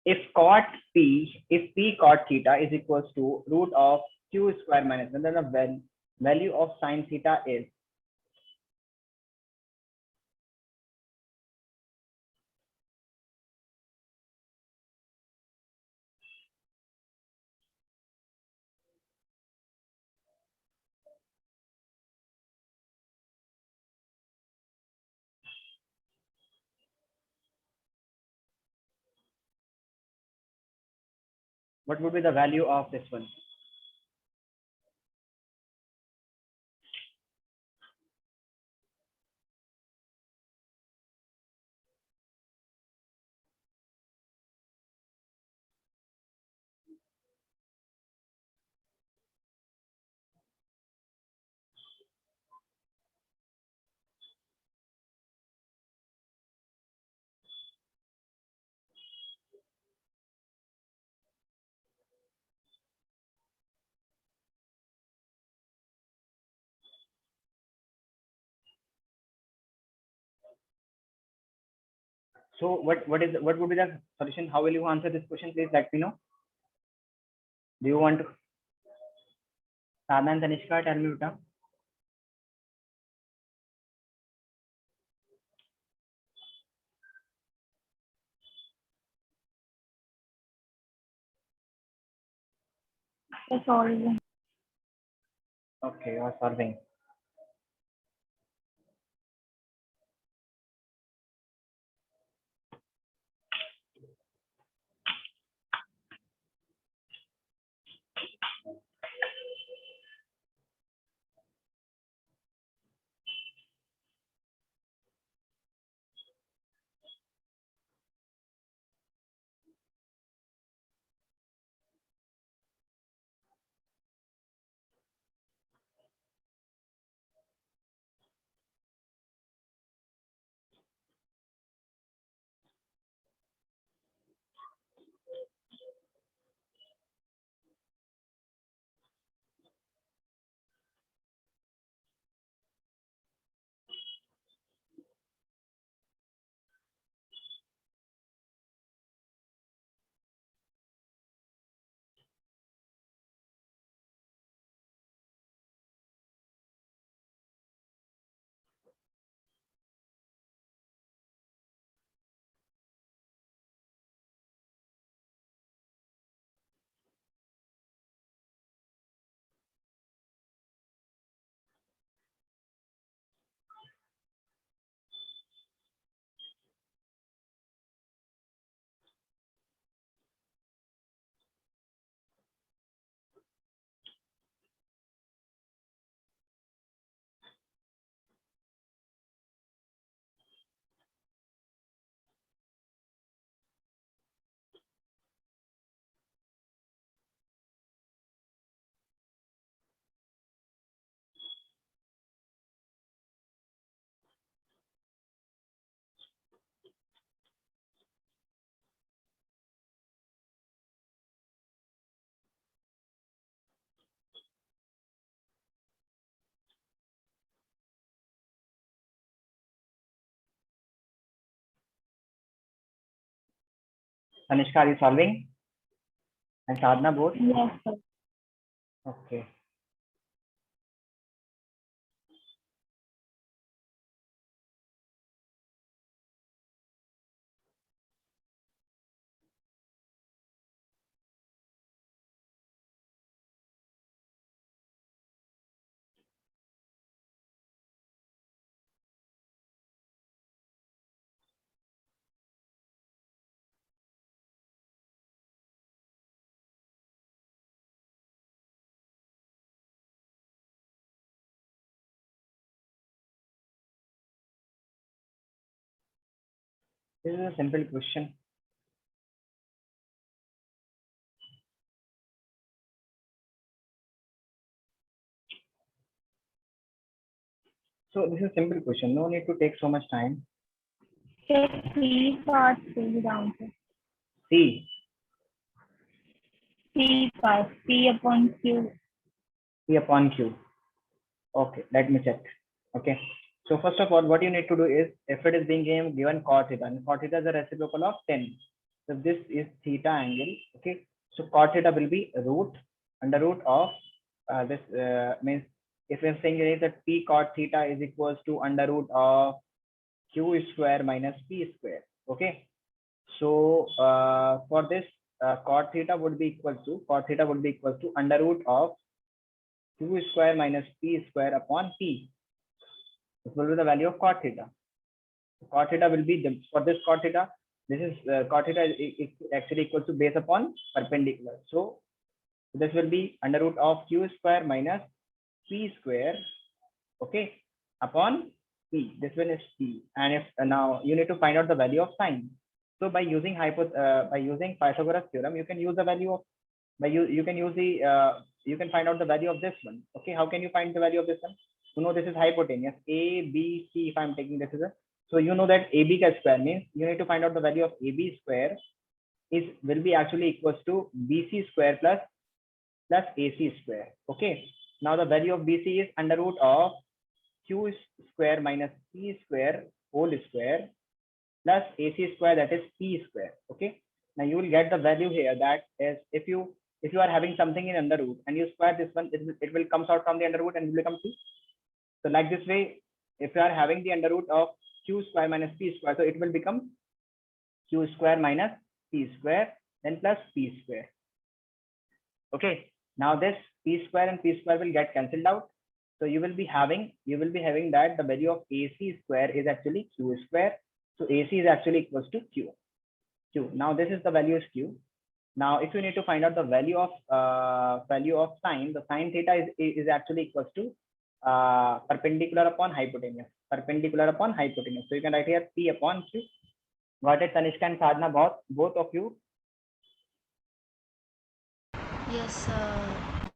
if p cot theta is equals to root of q square minus 1, then the value of sine theta is. What would be the value of this one? So what would be the solution? How will you answer this question? Please let me know. Do you want to? Sadhana and Tanishka, tell me, Uta. Solving. Okay, you are solving. Tanishka, are you solving? And Sadhana both? Yes, sir. Okay. This is a simple question. So this is a simple question. No need to take so much time. Take P part C down to C. P part P upon Q. P upon Q. Okay, let me check. Okay. So first of all, what you need to do is, if it is being given cot theta, and cot theta is a reciprocal of 10. So this is theta angle. Okay. So cot theta will be under root of this means if we're saying is that P cot theta is equals to under root of Q square minus P square. Okay. So for this cot theta would be equal to under root of Q square minus P square upon P. This will be the value of cot theta. Cot theta will be for this cot theta. This is cot theta is actually equal to base upon perpendicular. So this will be under root of Q square minus P square. Okay, upon P. This one is P. And if now you need to find out the value of sine. So by using Pythagoras theorem, you can use the value of you can use the you can find out the value of this one. Okay, how can you find the value of this one? You know this is hypotenuse A B C. If I'm taking this as a, so you know that AB ka square means you need to find out the value of AB square will be actually equals to BC square plus AC square. Okay, now the value of BC is under root of Q square minus P square whole square plus AC square, that is P square. Okay, now you will get the value here, that is if you are having something in under root and you square this one, it will comes out from the under root and will become P. So like this way, if you are having the under root of Q square minus P square, so it will become Q square minus P square then plus P square. Okay, now this P square and P square will get cancelled out. So you will be having that the value of AC square is actually Q square. So AC is actually equals to Q. Now this is the value is Q. Now if you need to find out the value of sine, the sine theta is actually equals to perpendicular upon hypotenuse. So you can write here P upon Q. Got it, Tanishka and Sadhana, both of you? Yes, sir.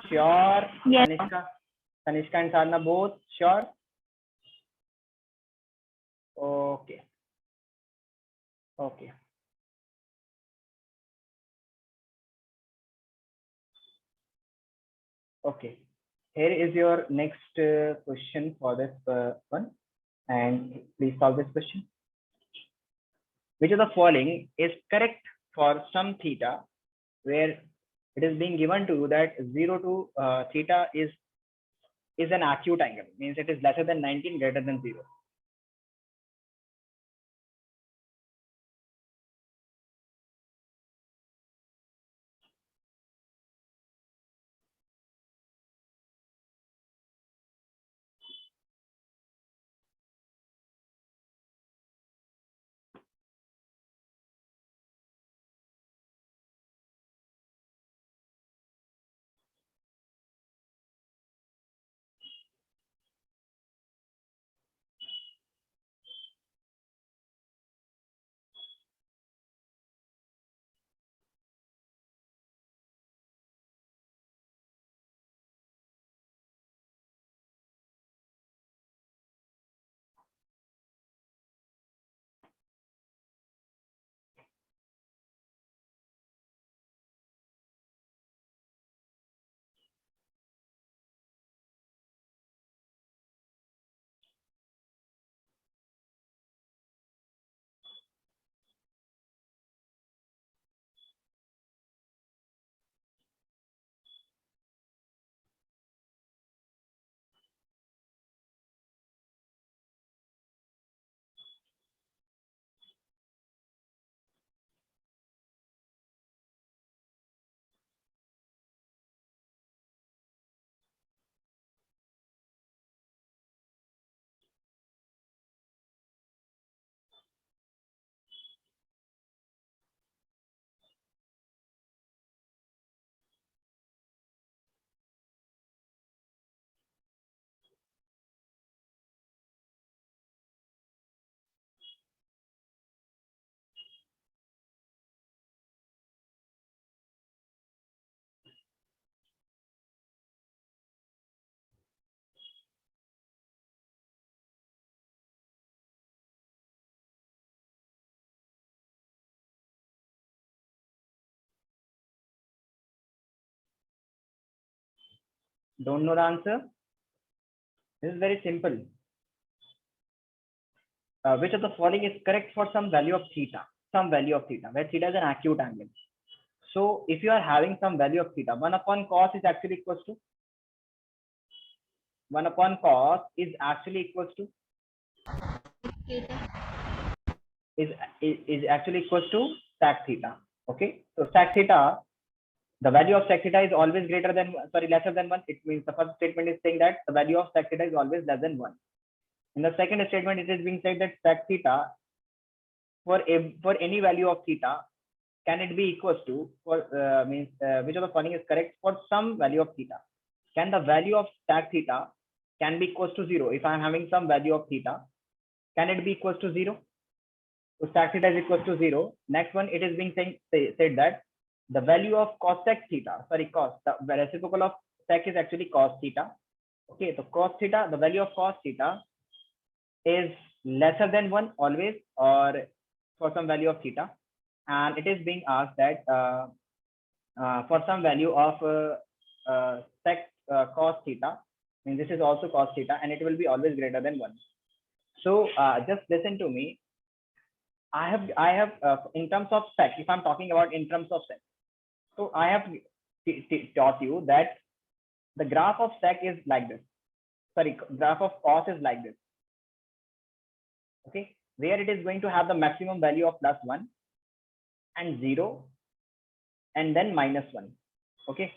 Sure. Yes. Tanishka and Sadhana both sure? Okay. Okay. Okay. Here is your next question for this one, and please solve this question. Which of the following is correct for some theta where it is being given to you that 0 to theta is an acute angle, means it is lesser than 19, greater than 0. Don't know the answer? This is very simple. Which of the following is correct for some value of theta? some value of theta, where theta is an acute angle. So if you are having some value of theta, 1 upon cos is actually equals to 1 upon cos is actually equals to theta. is actually equals to sec theta. Okay, so sec theta, the value of sec theta is always greater than, sorry, lesser than 1. It means the first statement is saying that the value of sec theta is always less than 1. In the second statement, it is being said that sec theta for any value of theta, can it be equals to, for which of the following is correct for some value of theta? Can the value of sec theta can be equals to 0? If I am having some value of theta, can it be equals to 0? So sec theta is equals to 0. Next one, it is being said that the value of cos sec theta, sorry, cos, the reciprocal of sec is actually cos theta. Okay, so cos theta, the value of cos theta is lesser than 1 always, or for some value of theta, and it is being asked that for some value of sec cos theta, and this is also cos theta, and it will be always greater than 1. So just listen to me. I have in terms of sec, if I'm talking about in terms of sec, so I have taught you that the graph of sec is like this. Sorry, graph of cos is like this. Okay, where it is going to have the maximum value of +1 and 0 and then -1. Okay,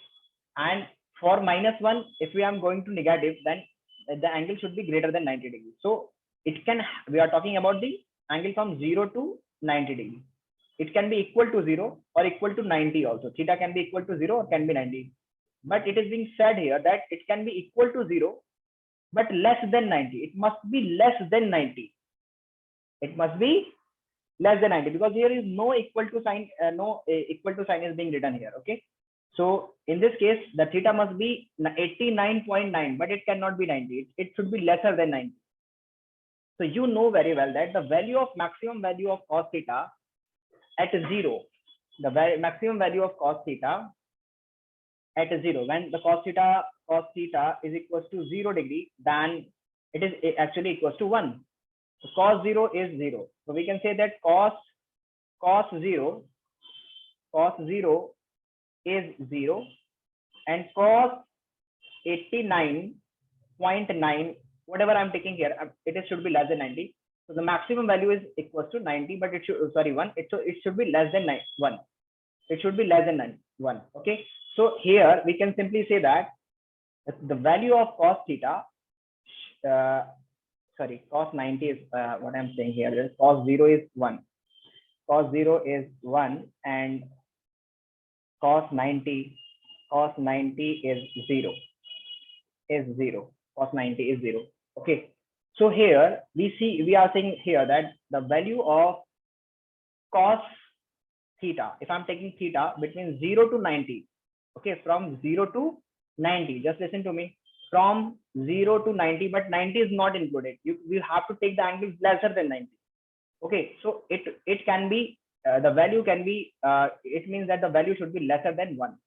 and for -1, if we are going to negative, then the angle should be greater than 90 degrees. So it can, we are talking about the angle from 0 to 90 degrees. It can be equal to 0 or equal to 90 also. Theta can be equal to 0 or can be 90. But it is being said here that it can be equal to 0 but less than 90. It must be less than 90. It must be less than 90, because here is no equal to sign, equal to sign is being written here. Okay, so in this case the theta must be 89.9, but it cannot be 90. It should be lesser than 90. So you know very well that the value of maximum value of cos theta at 0, the maximum value of cos theta at 0, when the cos theta is equals to 0 degree, then it is actually equals to 1. So cos 0 is 0. So we can say that cos 0 is 0, and cos 89.9, whatever I'm taking here, it should be less than 90. So the maximum value is equals to 90, but it should, sorry, 1. It should be less than 1. It should be less than 1. Okay. So here we can simply say that the value of cos theta, sorry, cos 90 is what I'm saying here is cos 0 is 1. Cos 0 is 1, and cos 90 is 0. Is 0. Cos 90 is 0. Okay. So here we are saying here that the value of cos theta, if I'm taking theta between 0 to 90, okay, from 0 to 90, just listen to me, from 0 to 90, but 90 is not included. You have to take the angle lesser than 90. Okay, so it can be the value can be it means that the value should be lesser than 1.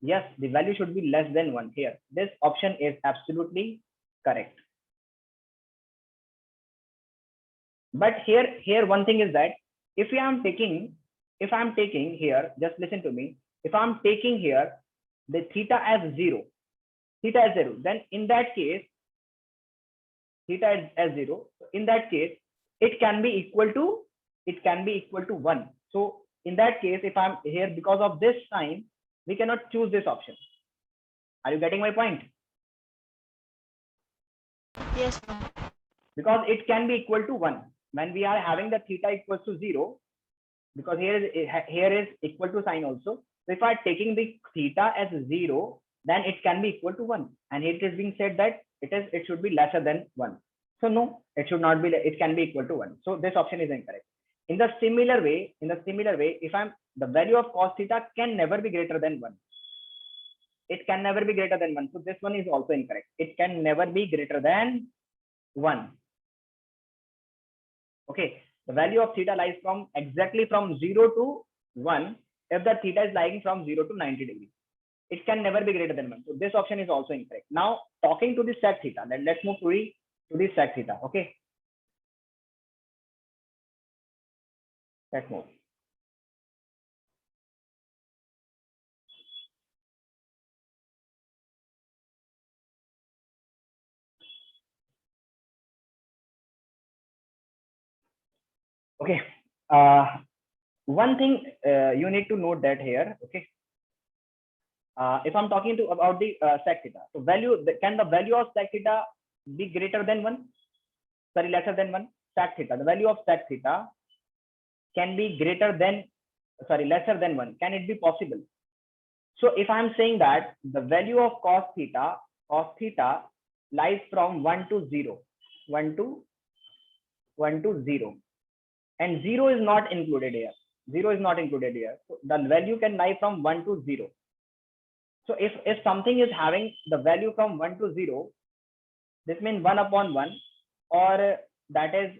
Yes, the value should be less than 1 here. This option is absolutely correct. But here one thing is that if I'm taking here, just listen to me, if I'm taking here the theta as 0, then in that case theta as 0, in that case it can be equal to 1. So in that case, if I'm here, because of this sign, we cannot choose this option. Are you getting my point? Yes. Because it can be equal to 1 when we are having the theta equals to 0, because here is equal to sign also. So if I'm taking the theta as 0, then it can be equal to 1, and it is being said that it should be lesser than 1. So no, it should not be, it can be equal to 1. So this option is incorrect. In the similar way, if the value of cos theta can never be greater than 1. It can never be greater than 1. So this one is also incorrect. It can never be greater than 1. Okay, the value of theta lies exactly from 0 to 1 if the theta is lying from 0 to 90 degrees. It can never be greater than 1. So this option is also incorrect. Now talking to the sec theta, let's move to the sec theta. Okay, let's move. Okay. One thing you need to note that here. Okay. If I'm talking to about the sec theta, so can the value of sec theta be greater than 1? Sorry, lesser than 1. Sec theta, the value of sec theta can be lesser than 1. Can it be possible? So if I'm saying that the value of cos theta lies from 1 to 0, 1 to 0, and 0 is not included here. 0 is not included here. So the value can lie from 1 to 0. So if something is having the value from 1 to 0, this means 1 upon 1, or that is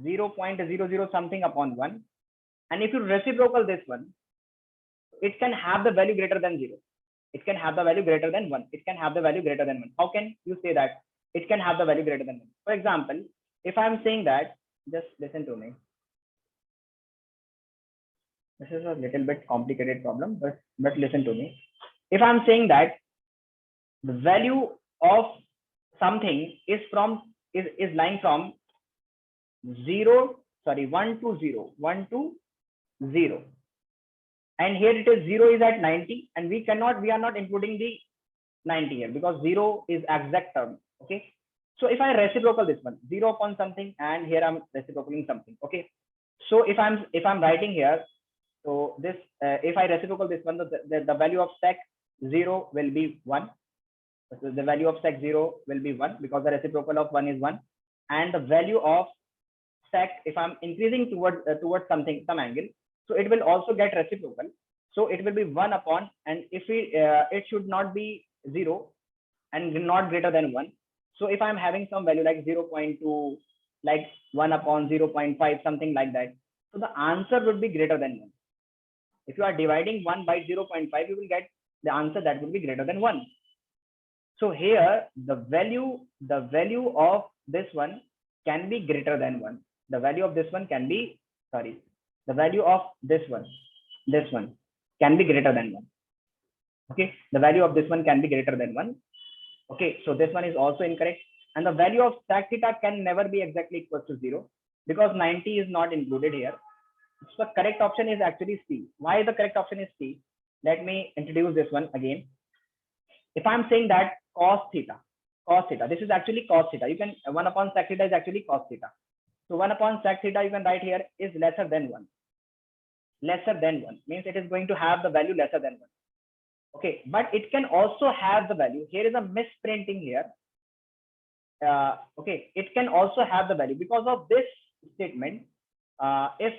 0.00 something upon 1. And if you reciprocal this one, it can have the value greater than 0. It can have the value greater than 1. It can have the value greater than 1. How can you say that it can have the value greater than 1? For example, if I'm saying that, just listen to me. This is a little bit complicated problem, but listen to me. If I'm saying that the value of something is lying from 1 to 0, 1 to 0, and here it is 0 is at 90, and we are not including the 90 here because 0 is exact term. Okay, so if I reciprocal this one, 0 upon something, and here I'm reciprocating something. Okay, so if I'm writing here, so this if I reciprocal this one, the value of sec 0 will be 1. So the value of sec 0 will be 1 because the reciprocal of 1 is 1, and the value of sec, if I'm increasing towards some angle, so it will also get reciprocal. So it will be 1 upon, and if it should not be 0 and not greater than 1. So if I'm having some value like 0.2, like 1 upon 0.5, something like that, so the answer would be greater than 1. If you are dividing 1 by 0.5, you will get the answer that will be greater than 1. So here the value of this one can be greater than 1. The value of this one can be, the value of this one can be greater than 1. Okay, the value of this one can be greater than 1. Okay, so this one is also incorrect, and the value of sec theta can never be exactly equal to 0 because 90 is not included here. So the correct option is actually C. Why the correct option is C? Let me introduce this one again. If I'm saying that cos theta, this is actually cos theta. You can 1 upon sec theta is actually cos theta. So 1 upon sec theta you can write here is lesser than 1. Lesser than 1 means it is going to have the value lesser than 1. Okay, but it can also have the value. Here is a misprinting here. Okay, it can also have the value because of this statement. If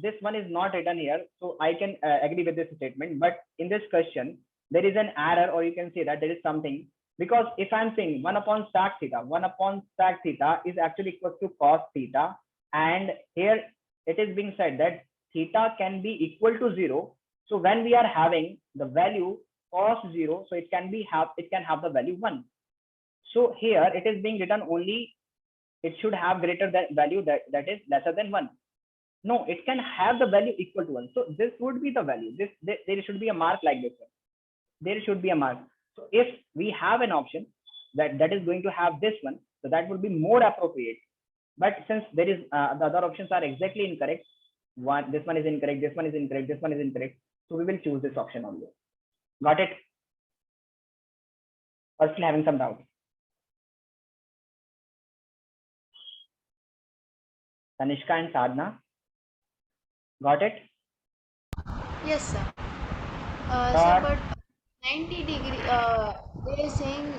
this one is not written here, so I can agree with this statement. But in this question, there is an error, or you can say that there is something, because if I'm saying 1 upon sec theta is actually equal to cos theta, and here it is being said that theta can be equal to 0. So when we are having the value cos 0, so it can have the value 1. So here it is being written only it should have greater than value that is lesser than 1. No, it can have the value equal to 1. So this would be the value. There should be a mark like this one. There should be a mark. So if we have an option that is going to have this one, so that would be more appropriate. But since there is the other options are exactly incorrect, this one is incorrect, this one is incorrect, this one is incorrect, so we will choose this option only. Got it? Or still having some doubt? Tanishka and Sadhna, got it? Yes, sir. Sir, but 90 degree, they are saying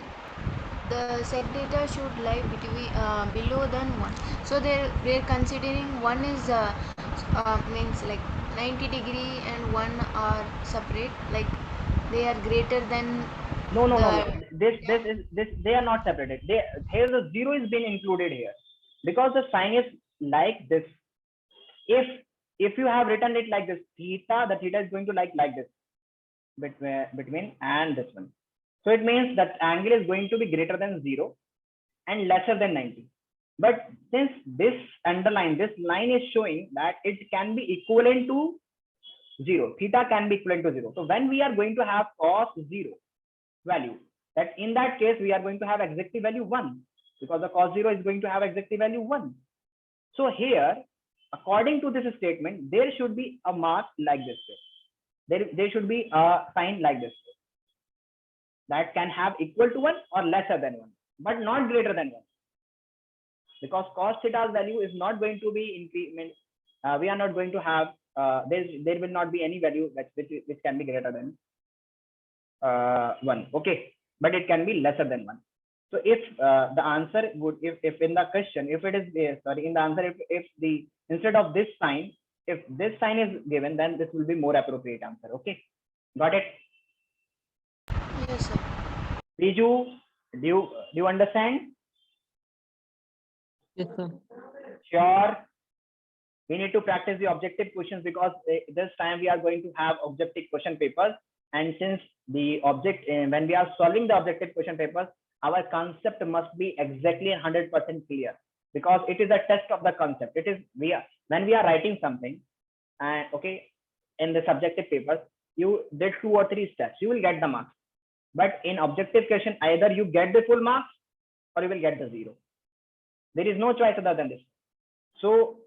the sec theta should lie between below than 1. So they're considering 1 is means like 90 degree and 1 are separate, like they are greater than no. This they are not separated. Here the 0 is being included here because the sign is like this. If you have written it like this, theta, the theta is going to like this between and this one. So it means that angle is going to be greater than 0 and lesser than 90. But since this line is showing that it can be equivalent to 0, theta can be equivalent to 0. So when we are going to have cos 0 value, that in that case we are going to have exactly value 1, because the cos 0 is going to have exactly value 1. So here, according to this statement, there should be a mark like this way. There should be a sign like this way, that can have equal to 1 or lesser than 1, but not greater than 1. Because cos theta's value is not going to be increment. We are not going to have, there will not be any value which can be greater than 1. Okay, but it can be lesser than 1. So if the answer would, if in the question, if it is sorry, in the answer, if the instead of this sign, if this sign is given, then this will be more appropriate answer. Okay, got it? Yes, sir. Riju, do you understand? Yes, sir. Sure. We need to practice the objective questions, because this time we are going to have objective question papers. And since the object, when we are solving the objective question papers, our concept must be exactly 100% clear, because it is a test of the concept. It is when we are writing something, and okay, in the subjective papers, you did 2 or 3 steps, you will get the marks. But in objective question, either you get the full marks or you will get the 0. There is no choice other than this. So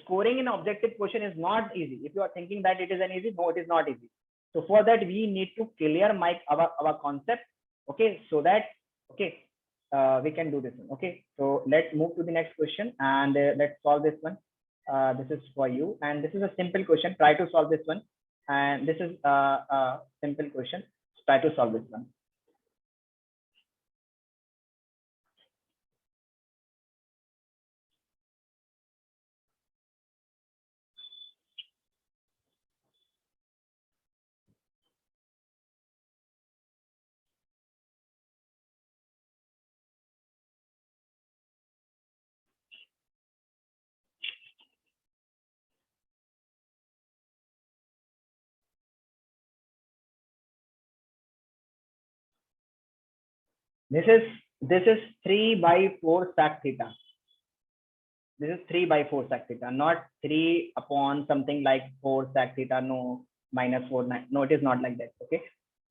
scoring in objective question is not easy. If you are thinking that it is an easy, no, it is not easy. So for that, we need to clear our concept. Okay, so that okay, we can do this one. Okay, so let's move to the next question, and let's solve this one. This is for you, and this is a simple question. Try to solve this one. And this is a simple question. Try to solve this one. This is 3 by 4 sec theta. This is 3 by 4 sec theta, not 3 upon something like 4 sec theta. No, minus 4 9. No, it is not like that. Okay,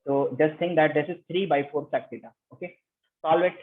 so just think that this is 3 by 4 sec theta. Okay, solve it.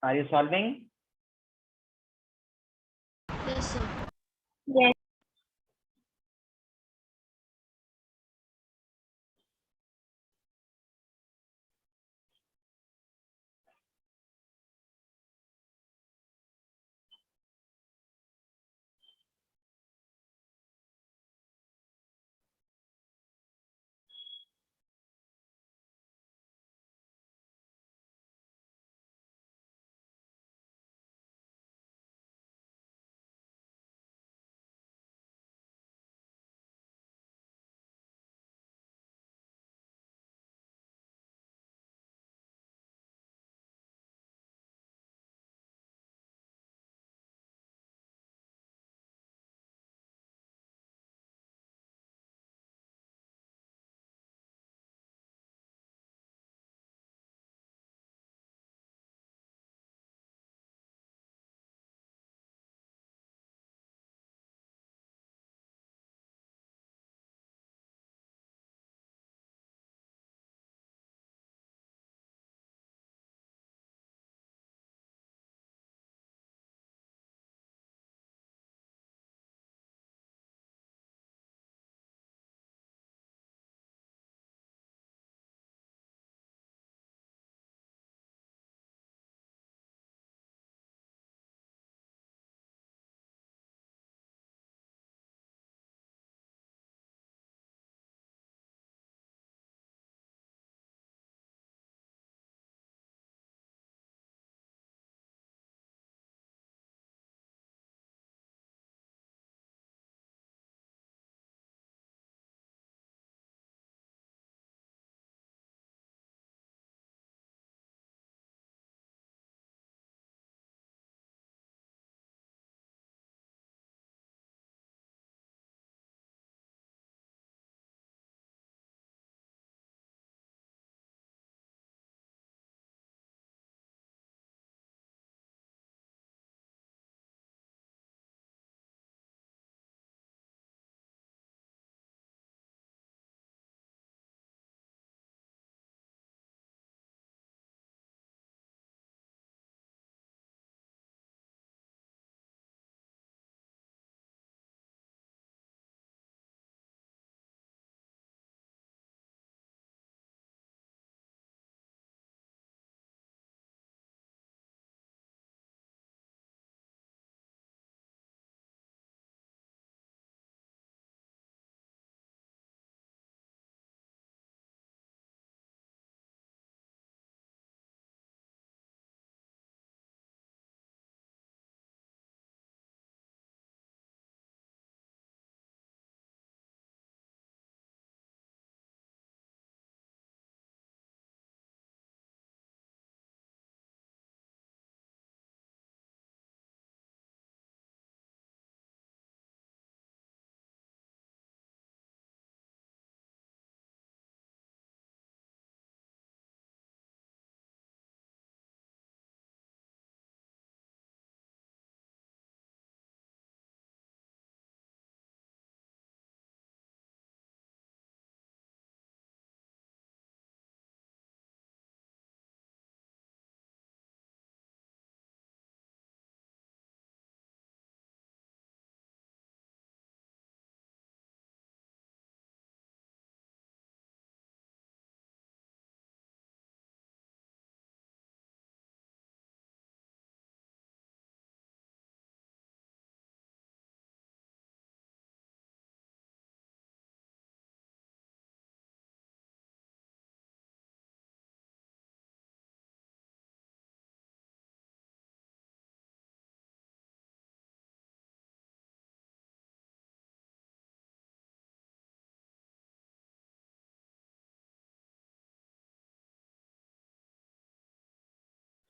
Are you solving? Yes, sir. Yes.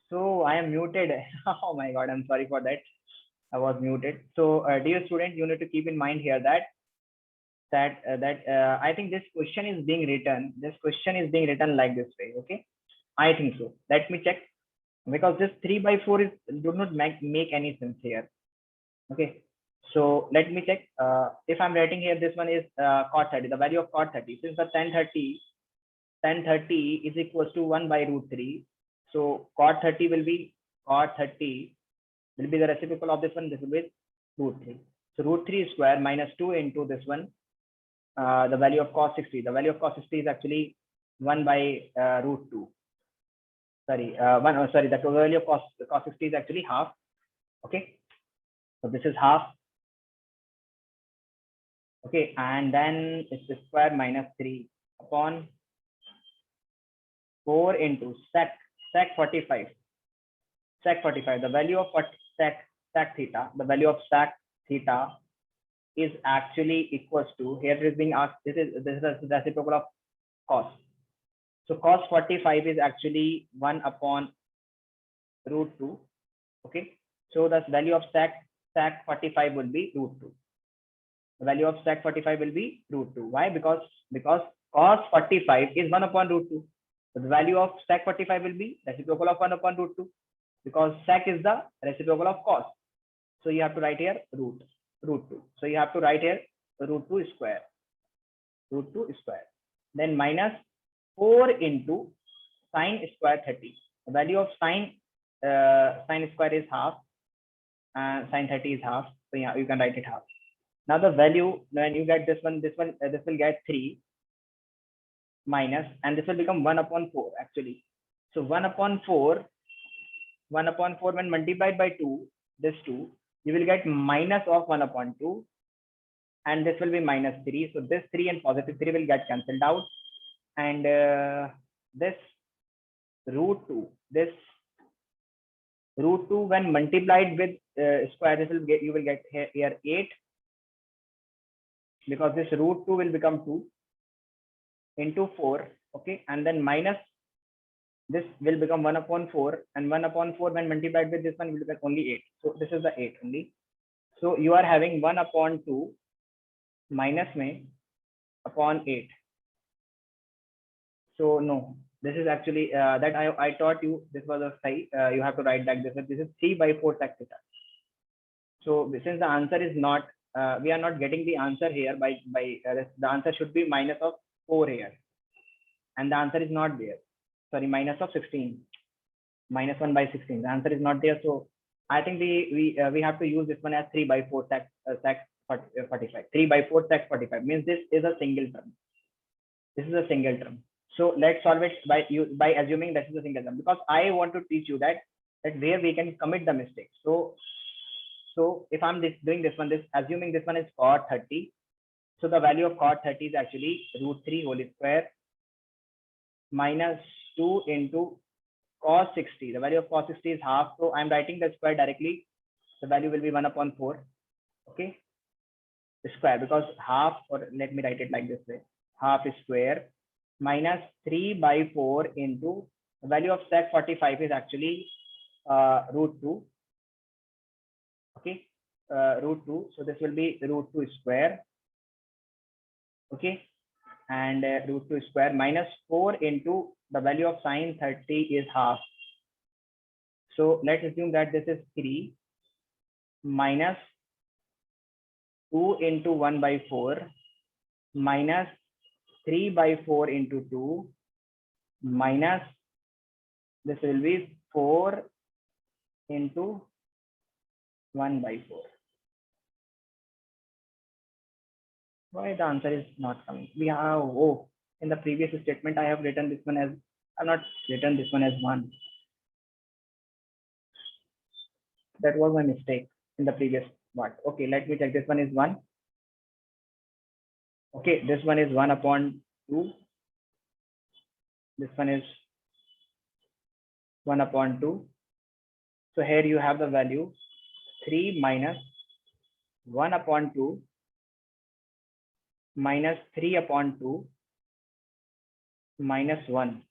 So I am muted. Oh my God, I'm sorry for that. I was muted. So dear student, you need to keep in mind here that I think this question is being written. This question is being written like this way. Okay, I think so. Let me check because this 3 by 4 is do not make any sense here. Okay, so let me check. If I'm writing here, this one is cot 30. The value of cot 30 since the 1030 is equals to 1 by root 3. So cot 30 will be cot 30 will be the reciprocal of this one. This will be root 3. So root 3 square minus 2 into this one, the value of cos 60. The value of cos 60 is actually 1 by root 2. Sorry, the value of cos 60 is actually half. Okay, so this is half. Okay, and then it's the square minus 3 upon 4 into sec 45. Sec 45. The value of sec theta. The value of sec theta is actually equals to, here it is being asked, this is the reciprocal of cos. So cos 45 is actually 1 upon root 2. Okay, so the value of sec 45 will be root 2. The value of sec 45 will be root 2. Why? Because cos 45 is 1 upon root 2. So the value of sec 45 will be reciprocal of 1 upon root 2, because sec is the reciprocal of cos. So you have to write here root 2. So you have to write here root 2 square. Root 2 square. Then minus 4 into sine square 30. The value of sine square is half, and sine 30 is half. So yeah, you can write it half. Now the value, when you get this one, this will get 3 minus, and this will become 1 upon 4 actually. So 1 upon 4 when multiplied by 2, this 2, you will get minus of 1 upon 2, and this will be minus 3. So this 3 and positive 3 will get cancelled out, and this root 2, when multiplied with square, this will get, you will get here 8, because this root 2 will become 2 into 4. Okay, and then minus this will become 1 upon 4, and 1 upon 4 when multiplied with this one will become only 8. So this is the 8 only. So you are having 1 upon 2 minus me upon 8. So no, this is actually that I taught you, this was a psi. You have to write that this is 3 by 4 sec theta. So since the answer is not, we are not getting the answer here by the answer should be minus of 4 here, and the answer is not there. Sorry, minus of 16, minus 1 by 16. The answer is not there. So I think we have to use this one as 3 by 4 sec 45. 3 by 4 sec 45 means this is a single term. This is a single term. So let's solve it by assuming this is a single term, because I want to teach you that where we can commit the mistake. So if I'm doing this one, assuming this one is cot 30. So the value of cot 30 is actually root 3 whole square minus 2 into cos 60. The value of cos 60 is half. So I'm writing the square directly. The value will be 1 upon 4. Okay, square, because half, or let me write it like this way, half square minus 3 by 4 into the value of sec 45 is actually root 2. Okay, root 2. So this will be root 2 square. Okay, and root 2 square minus 4 into the value of sine 30 is half. So let's assume that this is 3 minus 2 into 1 by 4 minus 3 by 4 into 2 minus this will be 4 into 1 by 4. Why the answer is not coming? We have, oh, in the previous statement I have written this one as, I have not written this one as 1. That was my mistake in the previous part. Okay, let me check. This one is 1. Okay, this one is 1 upon 2. This one is 1 upon 2. So here you have the value 3 minus 1 upon 2 minus 3 upon 2 minus 1.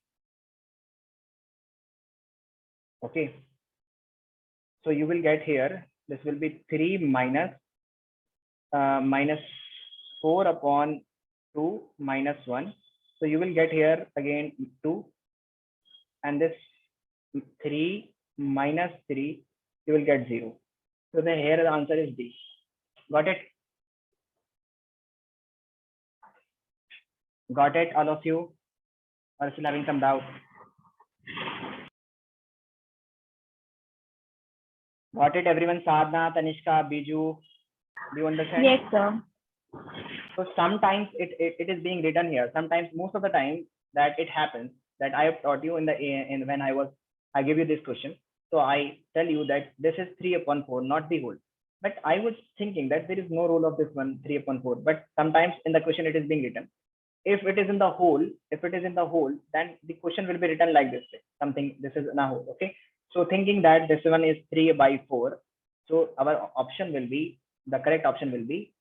Okay, so you will get here, this will be 3 minus minus 4 upon 2 minus 1. So you will get here again 2, and this 3 minus 3, you will get 0. So the here the answer is D. Got it? Got it, all of you? Or still having some doubt? Got it, everyone? Sadhna, Tanishka, Biju, do you understand? Yes, sir. So sometimes it is being written here. Sometimes, most of the time, that it happens that I have taught you in when I give you this question. So I tell you that this is 3/4, not the whole. But I was thinking that there is no rule of this one 3/4. But sometimes in the question it is being written. If it is in the whole, then the question will be written like this way. Something, this is in a whole. Okay. So thinking that this one is 3/4. So our option will be, the correct option will be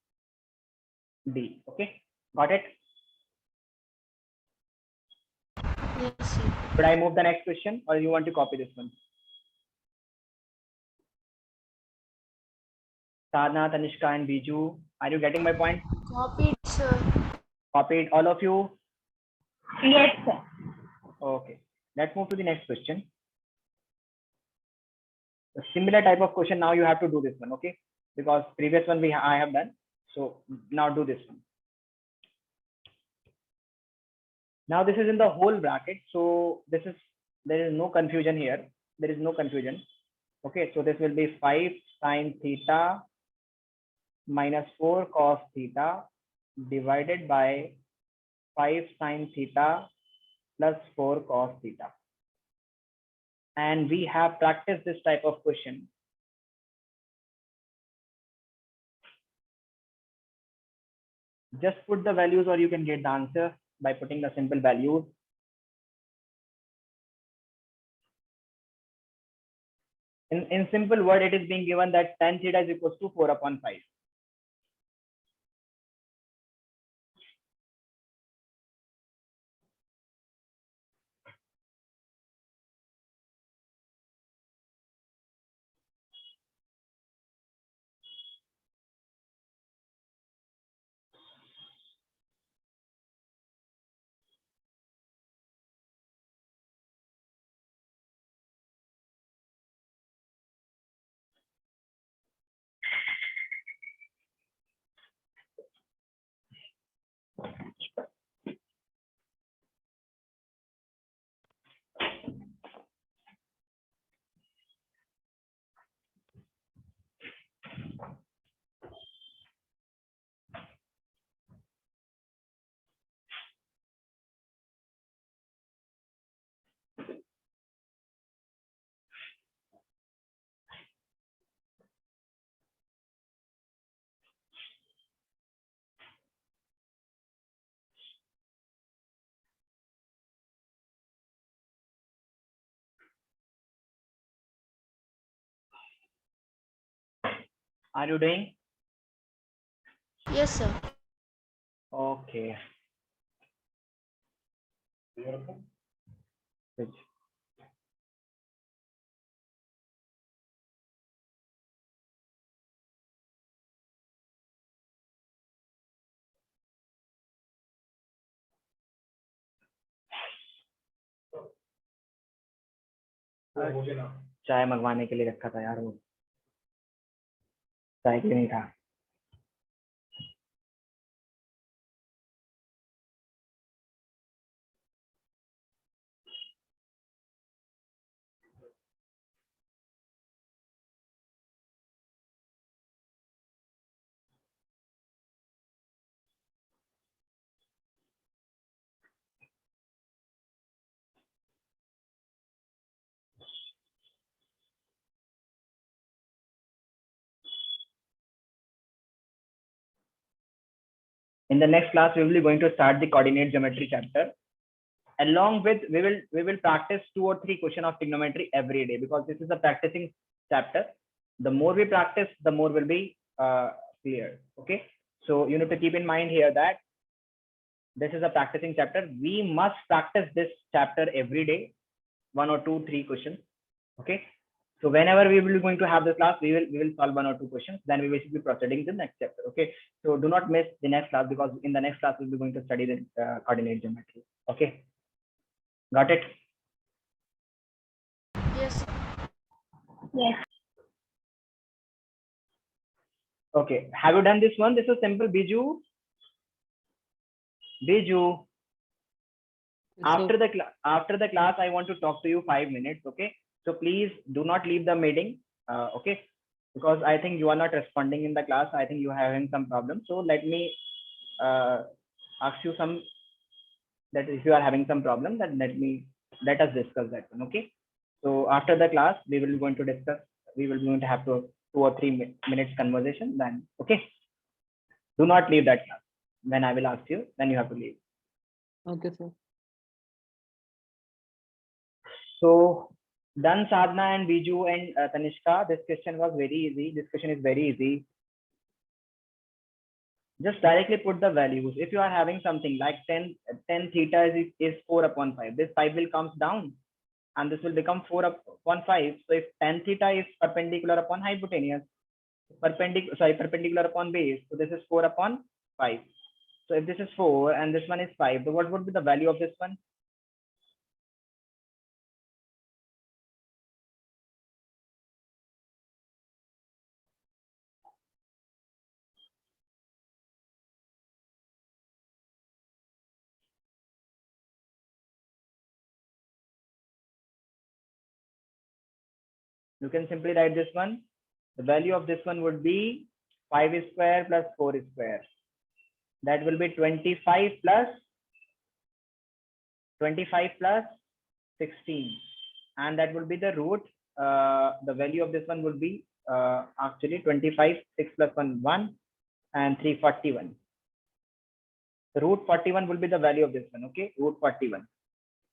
D. Okay. Got it? Yes, sir. Should I move the next question or you want to copy this one? Sadhana, Tanishka, and Biju, are you getting my point? Copied, sir. Copied, all of you? Yes, sir. Okay. Let's move to the next question. A similar type of question. Now you have to do this one, okay? Because previous one I have done. So now do this one. Now this is in the whole bracket. So there is no confusion here. There is no confusion. Okay. So this will be 5 sin theta minus 4 cos theta divided by 5 sin theta plus 4 cos theta. And we have practiced this type of question. Just put the values or you can get the answer by putting the simple values. In simple word, it is being given that tan theta is equals to 4/5. Are you doing? Yes, sir. Okay. Good. चाय मंगवाने के लिए रखा था यार, वो चाय क्यों नहीं था? In the next class, we will be going to start the coordinate geometry chapter. Along with, we will practice 2 or 3 questions of trigonometry every day, because this is a practicing chapter. The more we practice, the more will be clear. Okay. So you need to keep in mind here that this is a practicing chapter. We must practice this chapter every day, 1 or 2, 3 questions. Okay. So whenever we will be going to have this class, we will solve 1 or 2 questions. Then we will be proceeding to the next chapter. Okay. So do not miss the next class, because in the next class we'll be going to study the coordinate geometry. Okay. Got it? Yes, sir. Yes. Okay. Have you done this one? This is simple. Biju. Biju. After the class, I want to talk to you 5 minutes. Okay. So please do not leave the meeting. Okay, because I think you are not responding in the class. I think you are having some problem. So let me ask you some, that if you are having some problem, then let us discuss that one. Okay, so after the class we will be going to discuss, we will be going to have to 2 or 3 minutes conversation then. Okay, do not leave that class. When I will ask you, then you have to leave. Okay, sir. So done, Sadhna and Biju and Tanishka. This question was very easy. This question is very easy. Just directly put the values. If you are having something like 10 theta is 4 upon 5, this 5 will comes down and this will become 4 upon 5. So if 10 theta is perpendicular upon hypotenuse, perpendicular upon base, so this is 4 upon 5. So if this is 4 and this one is 5, so what would be the value of this one? You can simply write this one. The value of this one would be 5 square plus 4 square. That will be 25 plus 16, and that will be the root. The value of this one would be actually 25, 6 plus 1, 1, and 341. The root 41 will be the value of this one. Okay, root 41.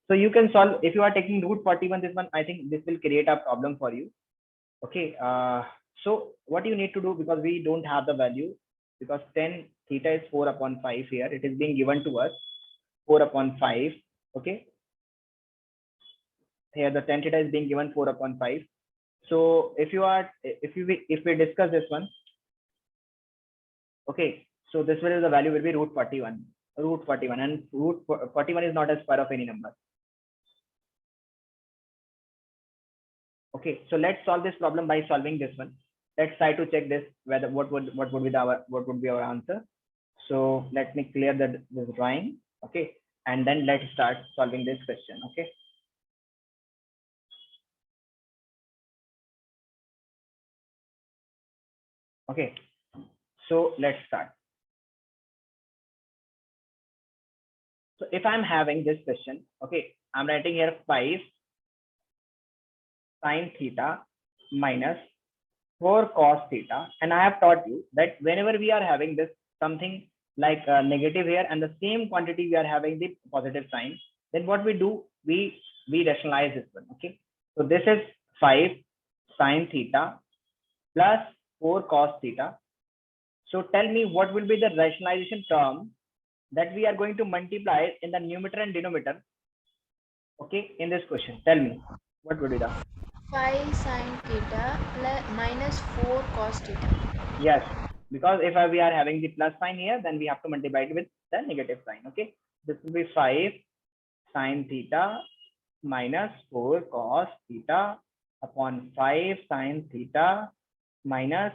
So you can solve, if you are taking root 41, this one, I think this will create a problem for you. Okay, so what you need to do, because we don't have the value, because 10 theta is 4 upon 5 here, it is being given to us 4 upon 5. Okay, here the 10 theta is being given 4 upon 5. So if we discuss this one, okay, so this will, the value will be root 41, and root 41 is not a square of any number. Okay, so let's solve this problem by solving this one. Let's try to check this, whether what would be our answer. So let me clear this drawing. Okay, and then let's start solving this question. Okay. Okay, so let's start. So if I'm having this question, okay, I'm writing here 5 sine theta minus 4 cos theta, and I have taught you that whenever we are having this something like negative here and the same quantity we are having the positive sign, then what we do, we rationalize this one. Okay, so this is 5 sine theta plus 4 cos theta. So tell me what will be the rationalization term that we are going to multiply in the numerator and denominator. Okay, in this question, tell me what would be the 5 sine theta plus minus 4 cos theta. Yes, because if we are having the plus sign here, then we have to multiply it with the negative sign. Okay, this will be 5 sine theta minus 4 cos theta upon 5 sine theta minus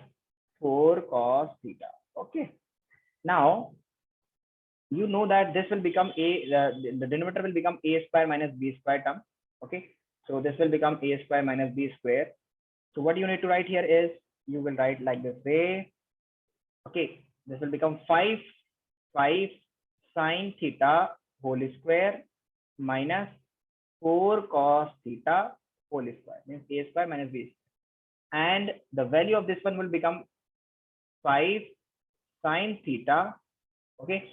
4 cos theta. Okay, now you know that this will become the denominator will become a square minus b square term. Okay, so this will become a square minus b square. So what you need to write here is, you will write like this way. Okay, this will become 5 sine theta whole square minus 4 cos theta whole square, means a square minus b square. And the value of this one will become 5 sine theta. Okay,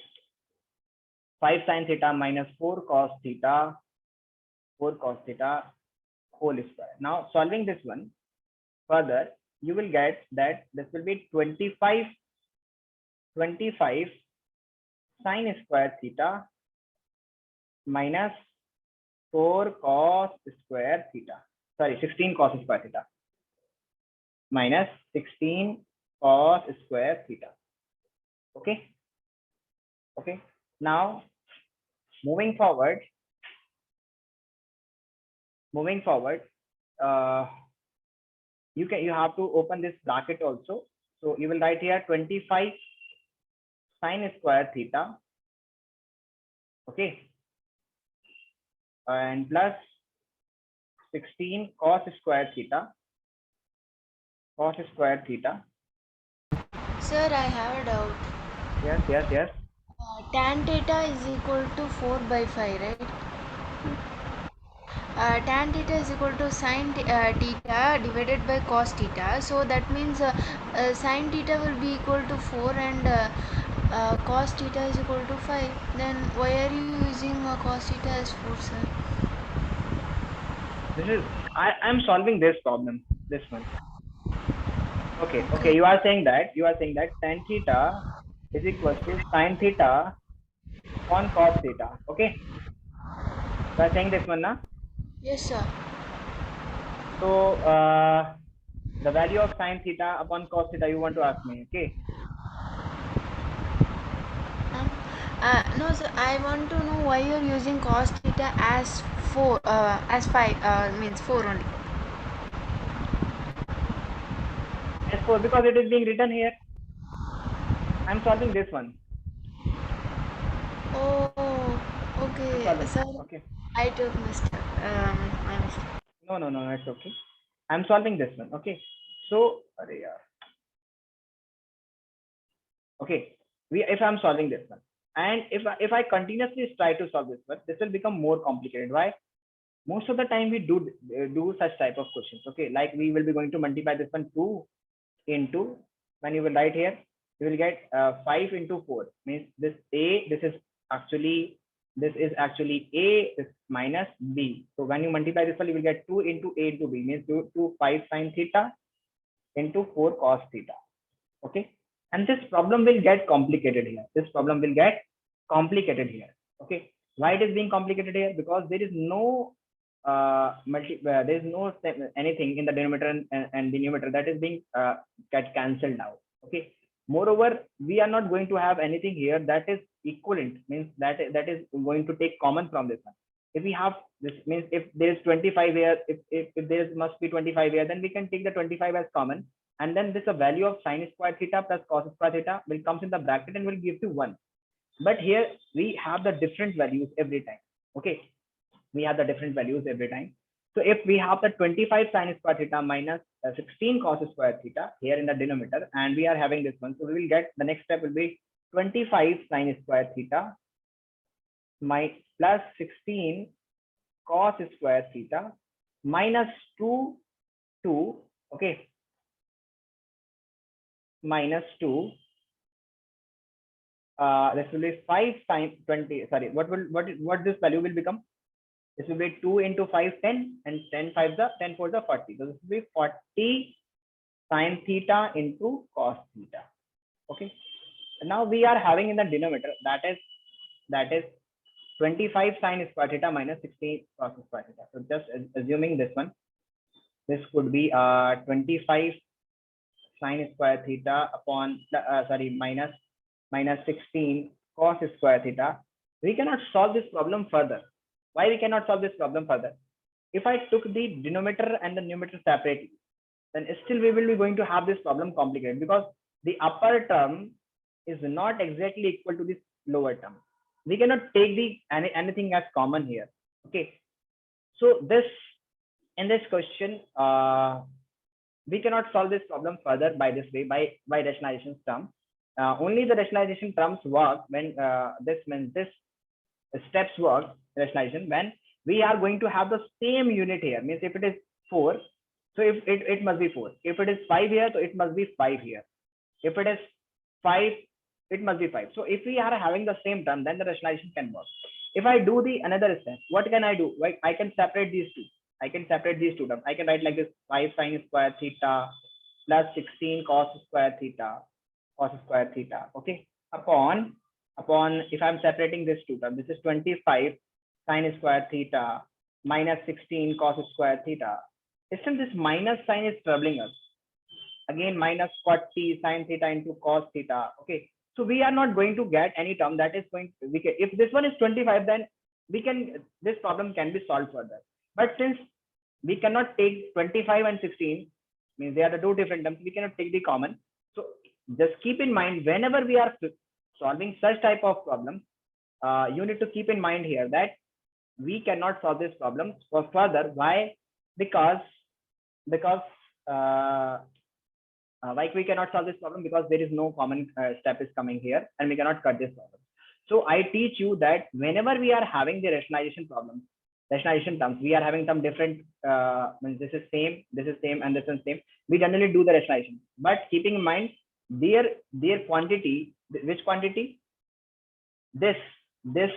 5 sine theta minus 4 cos theta whole square. Now solving this one further, you will get that this will be 25 sine square theta minus 4 cos square theta. Sorry, 16 cos square theta minus 16 cos square theta. Okay. Okay. Now moving forward, you have to open this bracket also. So you will write here 25 sine square theta. Okay, and plus 16 cos square theta cos square theta. Sir, I have a doubt. Yes. Tan theta is equal to 4 by 5, right? Tan theta is equal to sin theta divided by cos theta. So that means sin theta will be equal to 4 and cos theta is equal to 5. Then why are you using cos theta as 4, sir? This is I'm solving this problem. This one. Okay. Okay. You are saying that tan theta is equals to sin theta upon cos theta. Okay. You are saying this one now. Yes, sir. So the value of sin theta upon cos theta you want to ask me. Okay. No, sir. I want to know why you're using cos theta as 4, as 5, means 4 only. As for because it is being written here. I'm solving this one. Oh, okay, sir. Okay. I took mistake. My mistake. No, it's okay. I'm solving this one. Okay. So, okay. If I'm solving this one, and if I continuously try to solve this one, this will become more complicated. Why? Most of the time we do such type of questions. Okay, like we will be going to multiply this one 2 into, when you will write here, you will get 5 into 4, means this is actually a, this minus b. So when you multiply this one, you will get 2 into a into b, means 2 5 sin theta into 4 cos theta. Okay, and this problem will get complicated here. Okay, why it is being complicated here? Because there is no anything in the denominator and the numerator that is being get cancelled out. Okay, moreover, we are not going to have anything here that is equivalent, means that is going to take common from this one. If we have this, means if there is 25 here, if there must be 25 here, then we can take the 25 as common, and then this a value of sin square theta plus cos square theta will comes in the bracket and will give you 1. But here we have the different values every time. Okay, we have the different values every time. So if we have the 25 sin square theta minus 16 cos square theta here in the denominator, and we are having this one, so we will get the next step will be 25 sin square theta plus 16 cos square theta minus 2 okay, minus 2 this will be 5 sin 20, sorry, what this value will become? This will be 2 into 5 10, and 10 5 the 10 4 the 40. So this will be 40 sin theta into cos theta. Okay, now we are having in the denominator that is 25 sin square theta minus 16 cos square theta. So just assuming this one, this could be 25 sin square theta upon minus 16 cos square theta. We cannot solve this problem further. Why we cannot solve this problem further? If I took the denominator and the numerator separately, then still we will be going to have this problem complicated, because the upper term is not exactly equal to this lower term. We cannot take the anything as common here. Okay, so in this question, we cannot solve this problem further by this way, by rationalization term. Only the rationalization terms work when this steps work rationalization when we are going to have the same unit here. Means if it is 4, so if it must be 4. If it is 5 here, so it must be 5 here. If it is 5, it must be 5. So if we are having the same term, then the rationalization can work. If I do the another step, what can I do? Like I can separate these two. I can terms. I can write like this: 5 sin square theta plus 16 cos square theta okay, upon if I'm separating this two term, this is 25 sin square theta minus 16 cos square theta. Still this minus sign is troubling us. Again, minus 40 sin theta into cos theta. Okay, so we are not going to get any term that is going to, if this one is 25, then this problem can be solved further. But since we cannot take 25 and 16, means they are the two different terms, we cannot take the common. So just keep in mind, whenever we are solving such type of problem, you need to keep in mind here that we cannot solve this problem for further. Why? Because Why we cannot solve this problem? Because there is no common step is coming here, and we cannot cut this problem. So I teach you that whenever we are having the rationalization problems, rationalization terms, we are having some different, this is same, and this is same. We generally do the rationalization, but keeping in mind their quantity, which quantity? This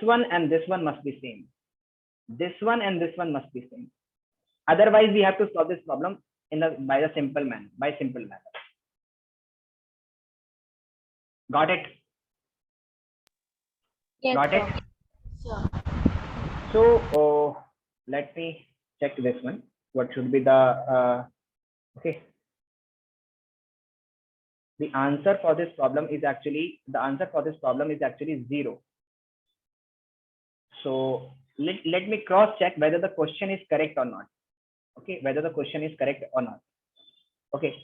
one and this one must be same. This one and this one must be same. Otherwise, we have to solve this problem by the simple manner, by simple manner. Got it? Yes, Got it? Sure. So let me check this one. What should be the okay? The answer for this problem is actually 0. So let me cross check whether the question is correct or not. Okay, whether the question is correct or not. Okay,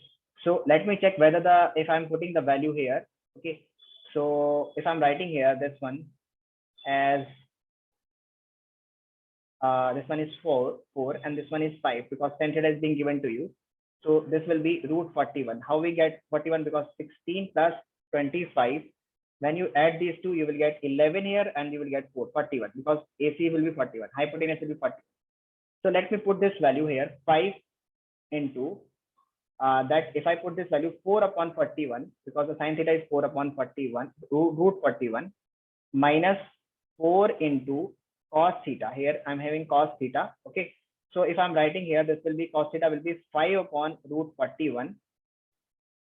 so let me check whether if I'm putting the value here. Okay, so if I'm writing here this one as this one is 4 and this one is 5, because tan theta is being given to you. So this will be root 41. How we get 41? Because 16 plus 25, when you add these two, you will get 11 here and you will get 41, because AC will be 41, hypotenuse will be 40. So let me put this value here, 5 into that. If I put this value 4 upon 41, because the sin theta is 4 upon 41, root 41, minus 4 into cos theta. Here I'm having cos theta. Okay, so if I'm writing here, this will be cos theta will be 5 upon root 41.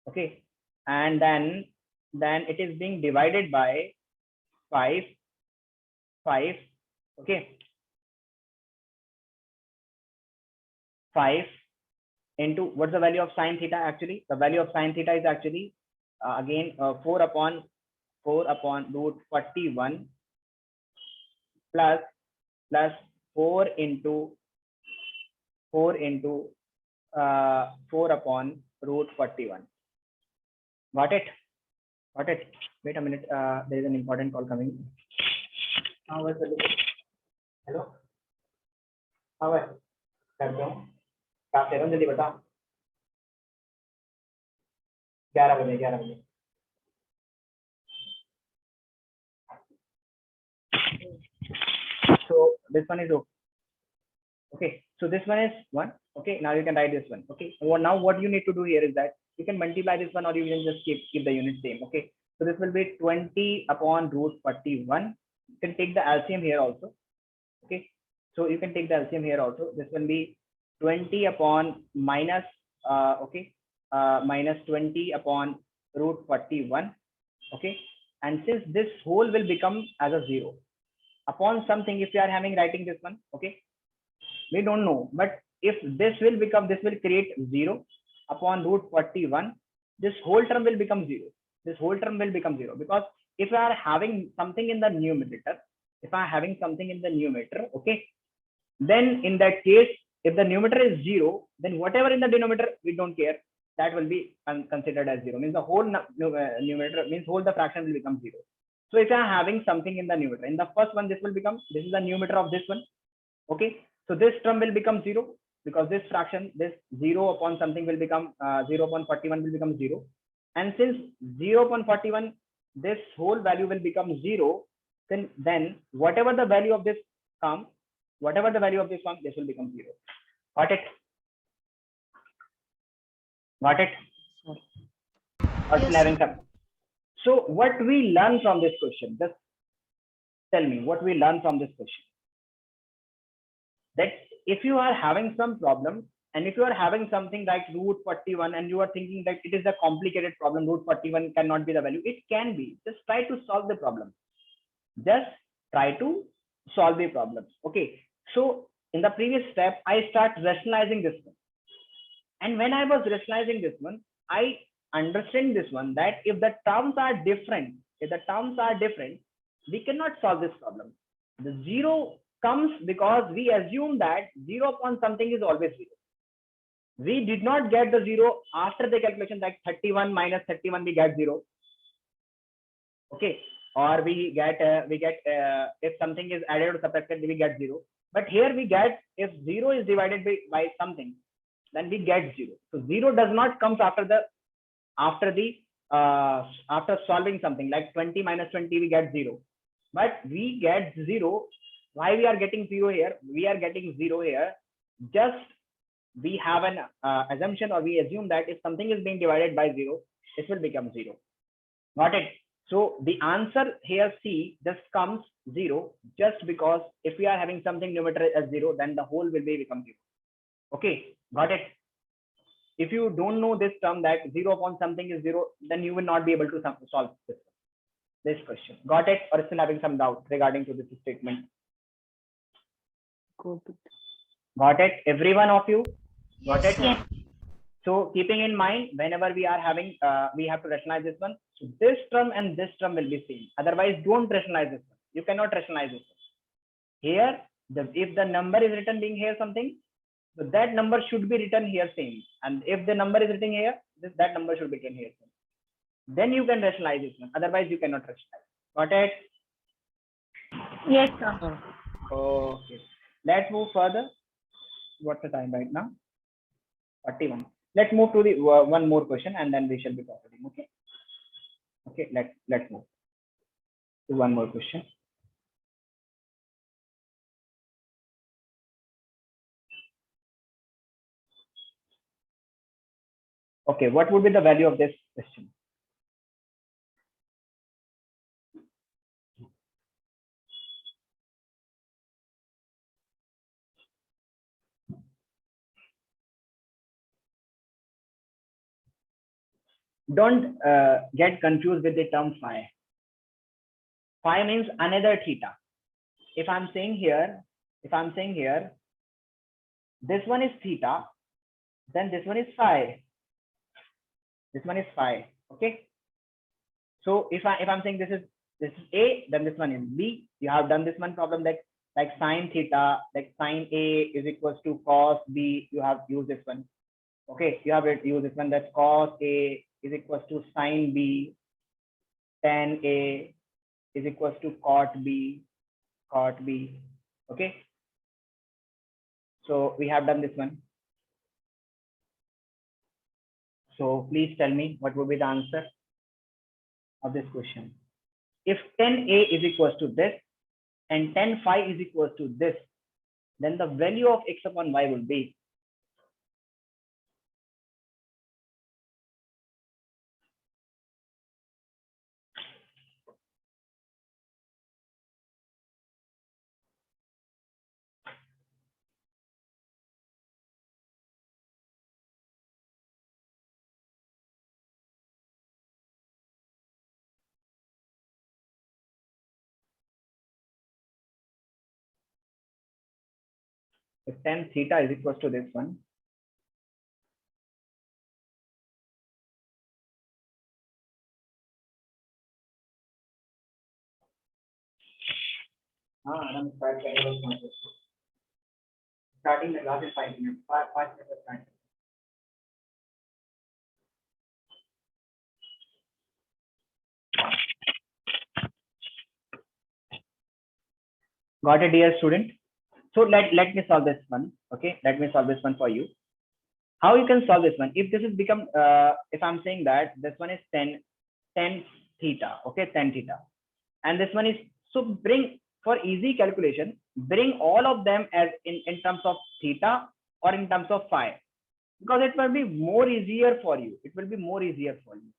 Okay, and then it is being divided by 5. Okay, 5 into what's the value of sin theta? Actually, the value of sin theta is actually again 4 upon root 41 plus 4 into 4 upon root 41. Got it? Got it? Wait a minute. There is an important call coming. How was the hello? How है? करते हो? क्या कह रहे हो? जल्दी बताओ. 11 बजे. So this one is okay. So this one is 1. Okay, now you can write this one. Okay, well, now what you need to do here is that you can multiply this one, or you can just keep the unit same. Okay, so this will be 20 upon root 41. You can take the LCM here also. Okay, so you can take the LCM here also. This will be 20 upon minus minus 20 upon root 41. Okay, and since this whole will become as a 0 upon something, if you are having writing this one, okay, we don't know, but if this will create 0 upon root 41, this whole term will become 0. Because if I are having something in the numerator, okay, then in that case, if the numerator is 0, then whatever in the denominator, we don't care, that will be considered as 0. Means the whole numerator, means whole the fraction will become 0. So if I am having something in the numerator, in the first one, this will become, this is the numerator of this one. Okay, so this term will become 0, because this fraction, this 0 upon something will become 0 upon 41 will become 0. And since 0 upon 41, this whole value will become 0, then whatever the value of this comes, this will become 0. Got it? Got it? Yes, So what we learn from this question? Just tell me what we learn from this question. That if you are having some problem, and if you are having something like root 41, and you are thinking that it is a complicated problem, root 41 cannot be the value, it can be. Just try to solve the problem. Okay, so in the previous step, I start rationalizing this one, and when I was rationalizing this one, I understand this one, that if the terms are different, we cannot solve this problem. The 0 comes because we assume that 0 upon something is always 0. We did not get the 0 after the calculation, like 31 minus 31, we get 0. Okay, or we get if something is added or subtracted, we get 0. But here we get, if 0 is divided by something, then we get 0. So 0 does not come after the after the after solving something like 20 minus 20, we get 0. But we get 0. Why we are getting 0 here? We are getting 0 here. Just we have an assumption, or we assume that if something is being divided by 0, it will become 0. Got it? So the answer here C just comes 0 just because if we are having something numerator as 0, then the whole will be become 0. Okay, got it? If you don't know this term that 0 upon something is 0, then you will not be able to solve this question. Got it? Or still having some doubt regarding to this statement? Got it? Every one of you? Got Yes, it? sir. So keeping in mind, whenever we are having, we have to rationalize this one. So this term and this term will be same. Otherwise, don't rationalize this one. You cannot rationalize this one. Here, if the number is written being here something, so that number should be written here same. And if the number is written here, that number should be written here same. Then you can rationalize this one. Otherwise, you cannot rationalize. Got it? Yes, sir. Okay. Let's move further. What's the time right now? 41. Let's move to the one more question, and then we shall be proceeding. Okay. Okay. Let's move to one more question. Okay. What would be the value of this question? Don't get confused with the term phi. Phi means another theta. If I'm saying here, this one is theta, then this one is phi. This one is phi. Okay. So if I'm saying this is A, then this one is B. You have done this one problem like sine theta, like sine A is equals to cos B. You have used this one. Okay, you have used this one, that cos A is equals to sine B, tan A is equals to cot B. Okay, so we have done this one. So please tell me what would be the answer of this question. If tan A is equals to this and tan phi is equals to this, then the value of x upon y will be if tan theta is equals to this one. Starting the class in 5 minutes. 5 minutes time. Got it, dear student? So let me solve this one. Okay, let me solve this one for you. How you can solve this one? If this is become, if I'm saying that this one is tan theta, okay, tan theta, and this one is, so bring, for easy calculation, bring all of them as in terms of theta or in terms of phi, because it will be more easier for you. It will be more easier for you.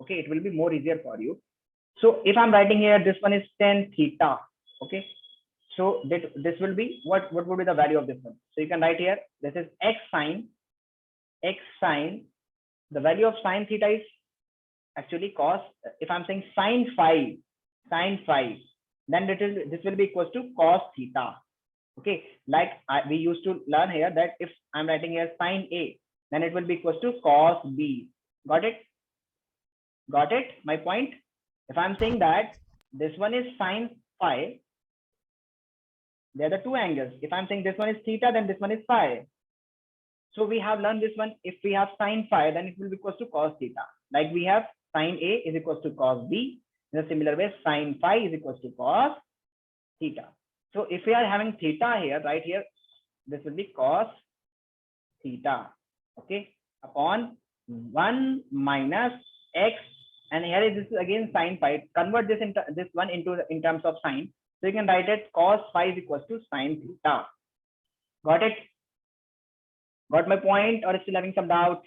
Okay, it will be more easier for you. So if I'm writing here, this one is tan theta. Okay, so this will be what would be the value of this one? So you can write here, this is x sine. The value of sine theta is actually cos. If I'm saying sine phi, then this will be equals to cos theta. Okay, like we used to learn here that if I'm writing here sine A, then it will be equals to cos B. Got it? Got it? My point. If I'm saying that this one is sine phi, they are the two angles. If I'm saying this one is theta, then this one is phi. So we have learned this one. If we have sine phi, then it will be equals to cos theta. Like we have sine A is equals to cos B. In a similar way, sine phi is equals to cos theta. So if we are having theta here, right here, this will be cos theta. Okay, upon 1 minus x, and here is this is again sine phi. Convert this into this one into in terms of sine. So you can write it cos phi is equals to sine theta. Got it? Got my point, or still having some doubt?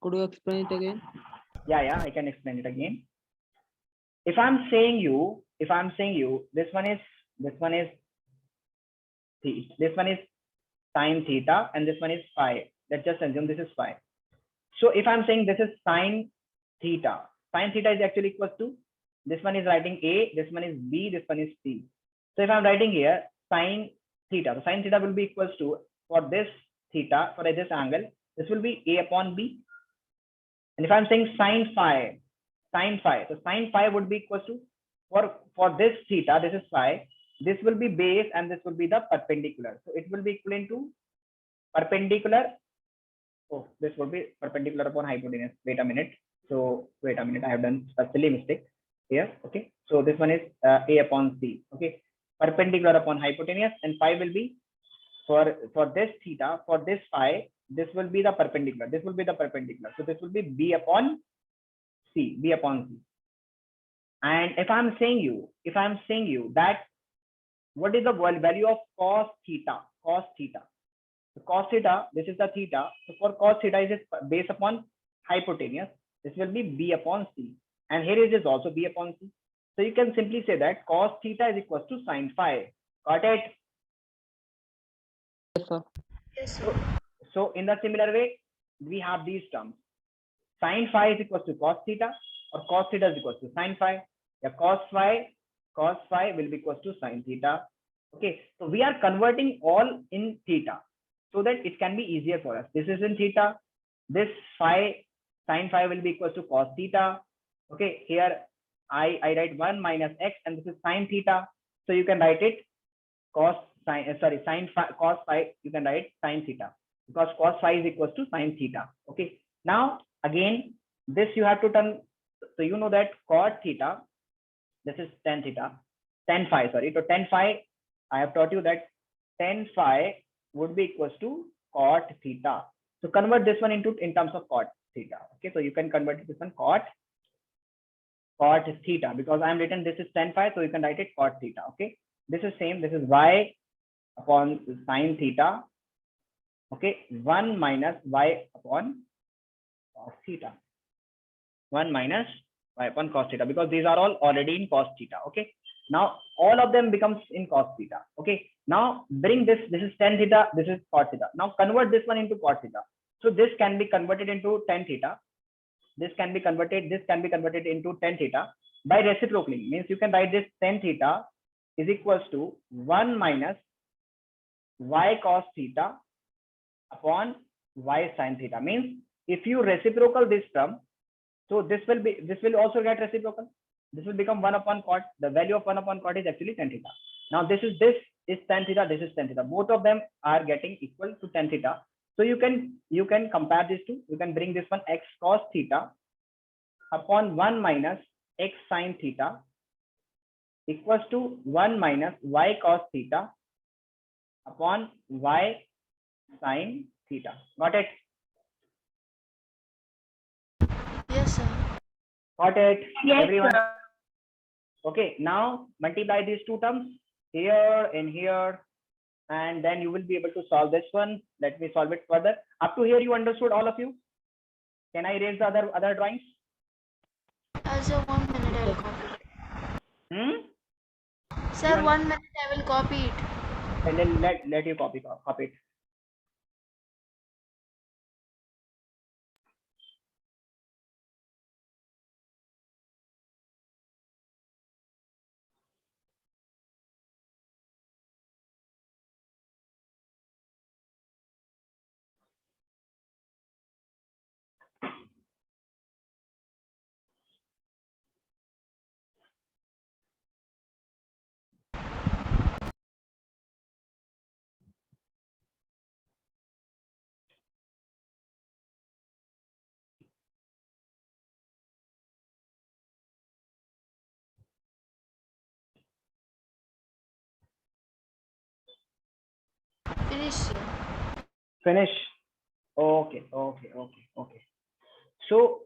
Could you explain it again? Yeah, I can explain it again. If I'm saying you, this one is sine theta and this one is phi. Let's just assume this is phi. So if I'm saying this is sine theta is actually equals to, this one is writing A, this one is B, this one is C. So if I'm writing here sine theta, so sine theta will be equals to, for this theta, for this angle, this will be A upon B. And if I'm saying sine phi, so sine phi would be equals to, for this theta, this is phi, this will be base and this will be the perpendicular. So it will be equivalent to perpendicular. Oh, this would be perpendicular upon hypotenuse. Wait a minute. I have done a silly mistake here. Okay. So this one is A upon C. Okay. Perpendicular upon hypotenuse, and phi will be for this theta, for this phi, this will be the perpendicular. This will be the perpendicular. So this will be B upon C. And if I'm saying you that what is the value of cos theta? So cos theta, this is the theta. So for cos theta is based upon hypotenuse. This will be B upon C. And here it is also B upon C. So you can simply say that cos theta is equals to sine phi. Got it? Yes, sir. Yes, sir. So in the similar way, we have these terms. Sine phi is equals to cos theta, or cos theta is equals to sine phi. Yeah, cos phi will be equals to sine theta. Okay, so we are converting all in theta so that it can be easier for us. This is in theta. This phi, sine phi will be equals to cos theta. Okay, here I write 1 minus x, and this is sine theta. So you can write it cos phi, you can write sine theta, because cos phi is equals to sine theta. Okay, now again this you have to turn. So you know that cot theta, this is tan phi, sorry. So tan phi, I have taught you that tan phi would be equals to cot theta. So convert this one into in terms of cot theta. Okay, so you can convert this one cot theta, because I am written this is tan phi, so you can write it cot theta. Okay, this is same. This is y upon sine theta. Okay, 1 minus y upon cos theta. 1 minus y upon cos theta, because these are all already in cos theta. Okay, now all of them becomes in cos theta. Okay, now bring this is tan theta, this is cot theta. Now convert this one into cot theta. So this can be converted into tan theta. This can be converted into tan theta by reciprocating. Means you can write this tan theta is equals to 1 minus y cos theta upon y sin theta. Means if you reciprocal this term, so this will also get reciprocal. This will become 1 upon cot. The value of 1 upon cot is actually tan theta. Now this is tan theta, this is tan theta. Both of them are getting equal to tan theta. So you can compare these two. You can bring this one x cos theta upon 1 minus x sin theta equals to 1 minus y cos theta upon y sin theta. Got it? Yes, sir. Got it? Yes, Everyone? sir. Okay, now multiply these two terms here and here, and then you will be able to solve this one. Let me solve it further. Up to here, you understood, all of you? Can I erase the other drawings? Sir, 1 minute, I will copy it. Hmm? Sir, 1 minute, I will copy it. And then let you copy it. Finish, sir. Finish. Okay, okay, okay, okay. So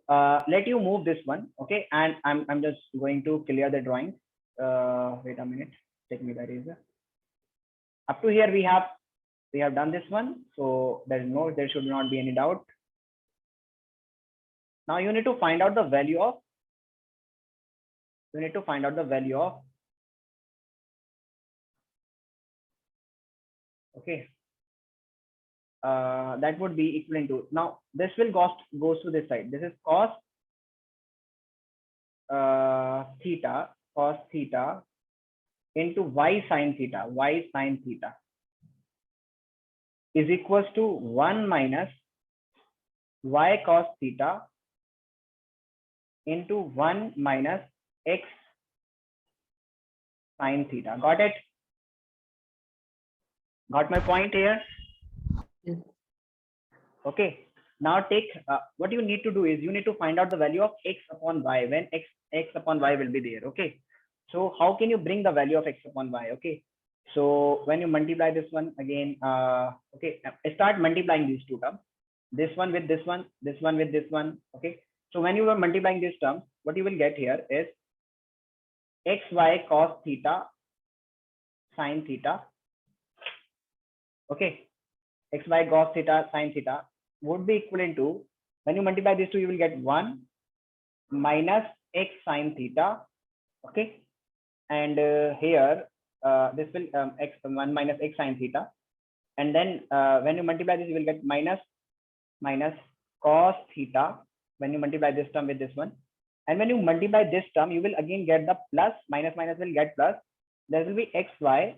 let you move this one, okay? And I'm just going to clear the drawing. Wait a minute. Take me the eraser. Up to here we have done this one, so there should not be any doubt. Now you need to find out the value of okay. That would be equivalent to, now this will goes to this side. This is cos theta into y sine theta is equals to 1 minus y cos theta into 1 minus x sine theta. Got it? Got my point here? Yes. Okay. Now take what you need to do is you need to find out the value of x upon y when x upon y will be there. Okay. So how can you bring the value of x upon y? Okay. So when you multiply this one again, okay, start multiplying these two terms. This one with this one, this one with this one. Okay. So when you are multiplying these terms, what you will get here is xy cos theta sine theta. Okay. Xy cos theta sine theta would be equivalent to, when you multiply these two, you will get 1 minus x sine theta. Okay. And here this will x 1 minus x sine theta. And then when you multiply this, you will get minus cos theta when you multiply this term with this one. And when you multiply this term, you will again get the plus, minus will get plus. There will be xy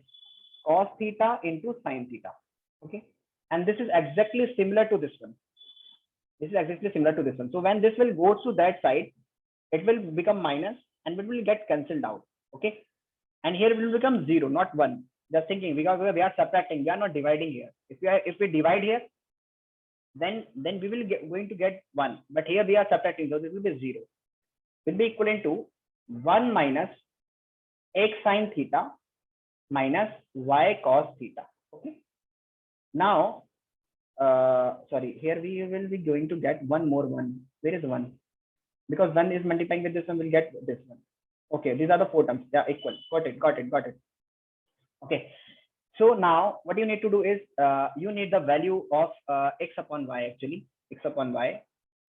cos theta into sine theta. Okay. And this is exactly similar to this one. So when this will go to that side, it will become minus and it will get cancelled out. Okay. And here it will become 0, not 1. Just thinking, because we are subtracting, we are not dividing here. If we divide here, then we will going to get 1. But here we are subtracting, so this will be 0. Will be equivalent to 1 minus x sine theta minus y cos theta. Okay. Now, sorry, here we will be going to get one more 1. Where is 1? Because 1 is multiplying with this one, we'll get this one. Okay, these are the 4 terms. Yeah, equal. Got it. Okay. So now what you need to do is you need the value of x upon y, actually x upon y.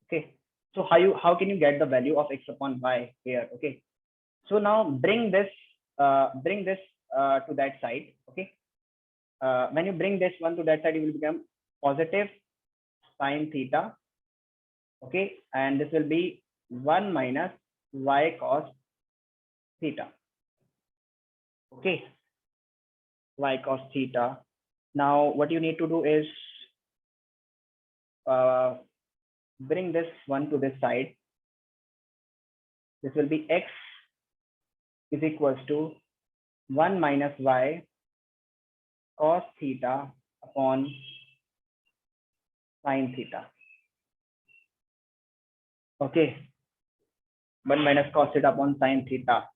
Okay. So how can you get the value of x upon y here? Okay. So now bring this to that side. Okay. When you bring this one to that side, it will become positive sine theta. Okay. And this will be 1 minus y cos theta. Okay. Y cos theta. Now what you need to do is bring this one to this side. This will be x is equals to 1 minus y cos theta upon sine theta. Okay. 1 minus cos theta upon sine theta.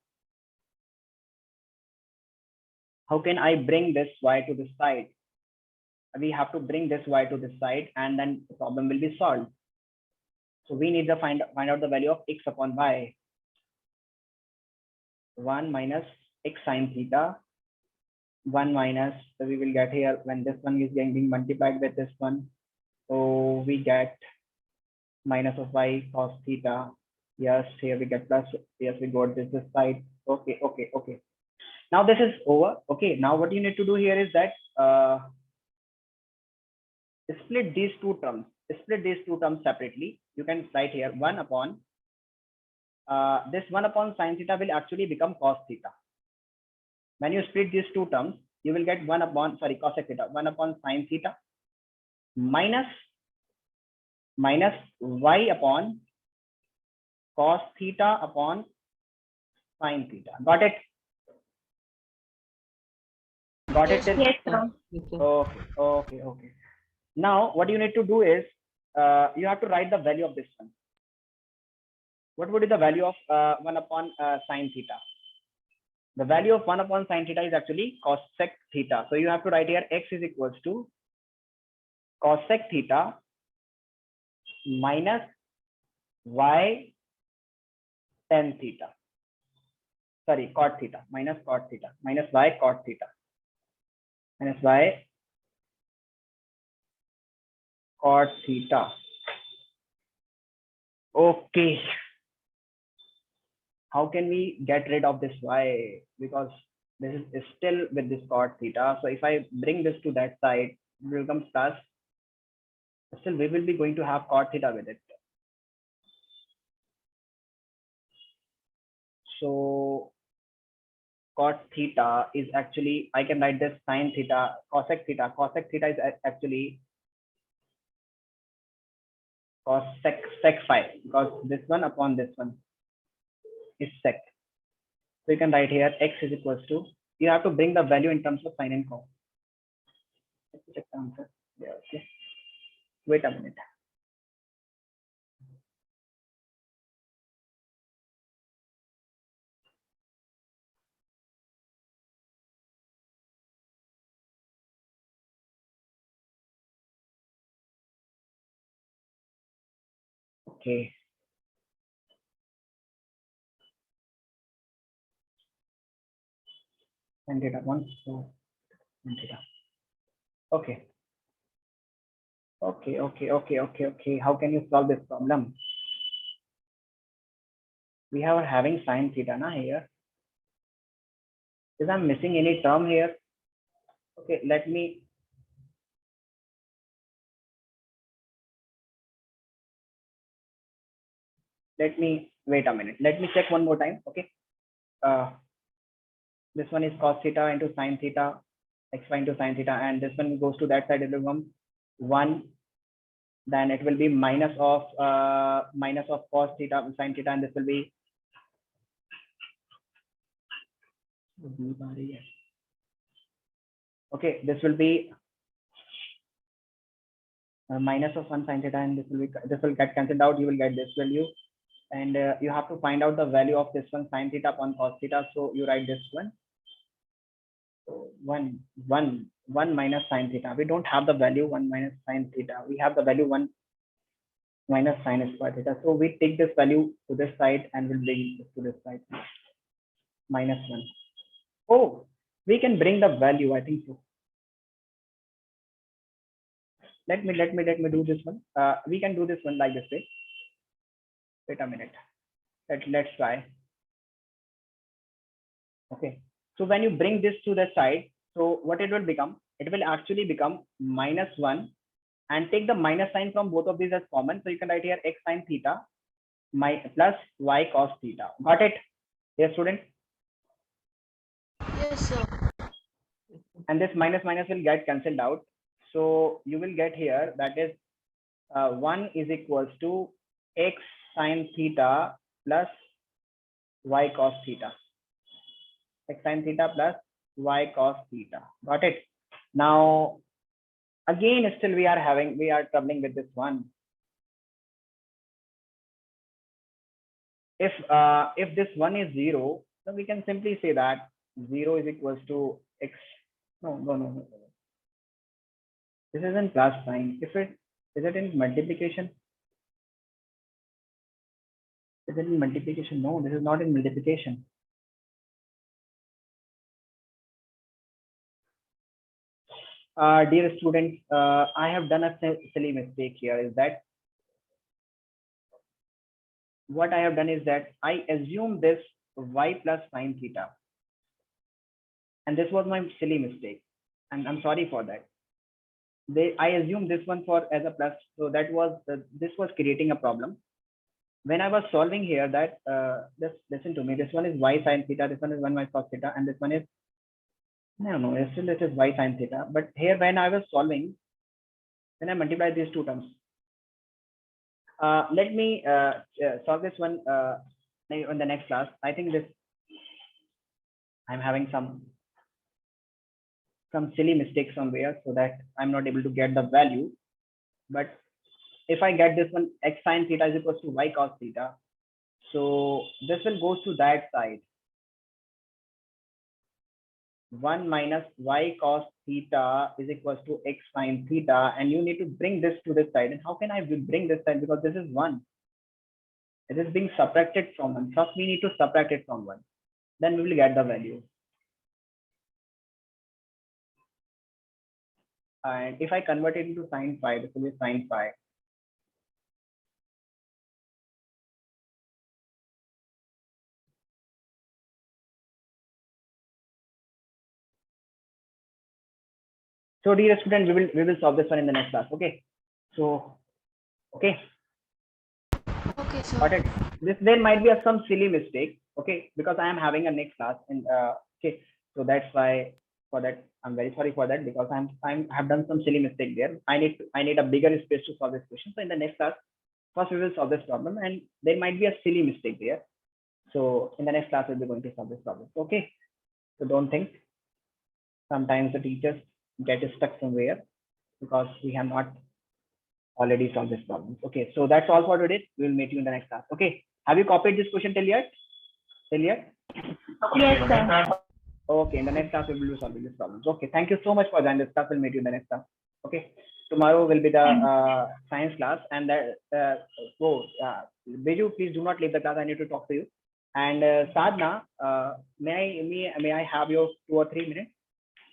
How can I bring this y to this side? We have to bring this y to this side, and then the problem will be solved. So we need to find out the value of x upon y. 1 minus x sine theta, 1 minus, so we will get here when this one is being multiplied with this one. So we get minus of y cos theta. Yes, here we get plus. Yes, we got this side. Okay. Now this is over. Okay. Now what you need to do here is that split these two terms. Separately. You can write here 1 upon this 1 upon sine theta will actually become cos theta. When you split these two terms, you will get 1 upon cosec theta, 1 upon sine theta minus y upon cos theta upon sine theta. Got it? Got it? Yes, sir. Yes, sir. Okay. Now what you need to do is you have to write the value of this one. What would be the value of 1 upon sine theta? The value of 1 upon sine theta is actually cosec theta. So you have to write here x is equals to cosec theta minus y tan theta. Sorry, cot theta, minus cot theta, minus y cot theta, minus y cot theta. Okay. How can we get rid of this y? Because this is still with this cot theta. So if I bring this to that side, it will become plus. Still, we will be going to have cot theta with it. So cot theta is actually, I can write this sin theta, cosec theta. Cosec theta is actually cosec sec phi, because this one upon this one is sec. So you can write here x is equals to, you have to bring the value in terms of sin and cos. Let me check the answer. Yeah, okay. Wait a minute. Okay. Sin theta 1, so sin theta. Okay. Okay. How can you solve this problem? We are having sin theta na here. Is I'm missing any term here? Okay, let me wait a minute. Let me check one more time. Okay. This one is cos theta into sin theta, xy into sin theta, and this one goes to that side. It will become 1. Then it will be minus of cos theta sin theta, and this will be okay. This will be minus of 1 sin theta, and this will get cancelled out. You will get this value, and you have to find out the value of this one sin theta upon cos theta. So you write this one. So 1 minus sin theta. We don't have the value 1 minus sin theta. We have the value 1 minus sin square theta. So we take this value to this side and we'll bring this to this side. Minus 1. Oh, we can bring the value. I think so. Let me do this one. We can do this one like this way. Wait a minute. Let's try. Okay. So when you bring this to the side, so what it will become? It will actually become minus 1, and take the minus sign from both of these as common. So you can write here x sin theta plus y cos theta. Got it? Yes, student? Yes, sir. And this minus will get cancelled out. So you will get here that is 1 is equals to x sin theta plus y cos theta. X sin theta plus y cos theta. Got it? Now, again, still we are troubling with this one. If this one is 0, then we can simply say that 0 is equals to x. No. This is in plus sign. Is it in multiplication? Is it in multiplication? No, this is not in multiplication. Dear students, I have done a silly mistake here. Is that what I have done is that I assume this y plus sin theta, and this was my silly mistake, and I'm sorry for that. I assumed this one as a plus, so that was this was creating a problem. When I was solving here, that just listen to me. This one is y sin theta. This one is 1 y cos theta, and this one is no. Still it is y sin theta. But here, when I was solving, when I multiply these two terms, let me solve this one in the next class. I think I'm having some silly mistake somewhere, so that I'm not able to get the value. But if I get this one, x sin theta is equals to y cos theta, so this will go to that side. 1 minus y cos theta is equals to x sine theta, and you need to bring this to this side. And how can I bring this side? Because this is 1. It is being subtracted from 1. First, we need to subtract it from 1. Then we will get the value. And if I convert it into sine phi, this will be sine phi. So dear student, we will solve this one in the next class. Okay. So okay. Okay, sir. Got it. There might be some silly mistake. Okay, because I am having a next class and okay. So that's why for that I'm very sorry for that, because I have done some silly mistake there. I need a bigger space to solve this question. So in the next class, first we will solve this problem, and there might be a silly mistake there. So in the next class we'll be going to solve this problem. Okay. So don't think. Sometimes the teachers get stuck somewhere because we have not already solved this problem. Okay, so that's all for today. We will meet you in the next class. Okay, have you copied this question till yet? Yes, sir. Okay, in the next class we will be solving this problem. Okay, thank you so much for joining this class. We'll meet you in the next class. Okay, tomorrow will be the science class, and Biju, please do not leave the class. I need to talk to you. And Sadhna, may I have your 2 or 3 minutes?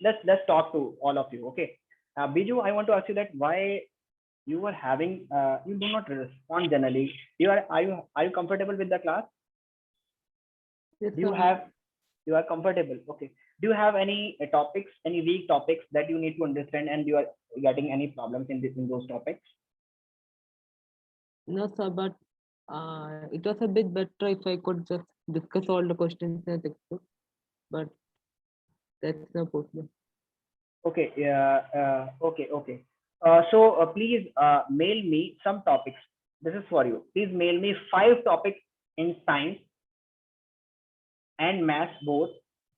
Let's talk to all of you. Okay, Biju, I want to ask you that why you are having you do not respond generally. Are you comfortable with the class? Yes, Do you sir. have you are comfortable? Okay. Do you have any topics, any weak topics that you need to understand, and you are getting any problems in those topics? No, sir, but it was a bit better if I could just discuss all the questions in the textbook, but that's not possible. Okay. Okay. So please mail me some topics. This is for you. Please mail me 5 topics in science and maths both.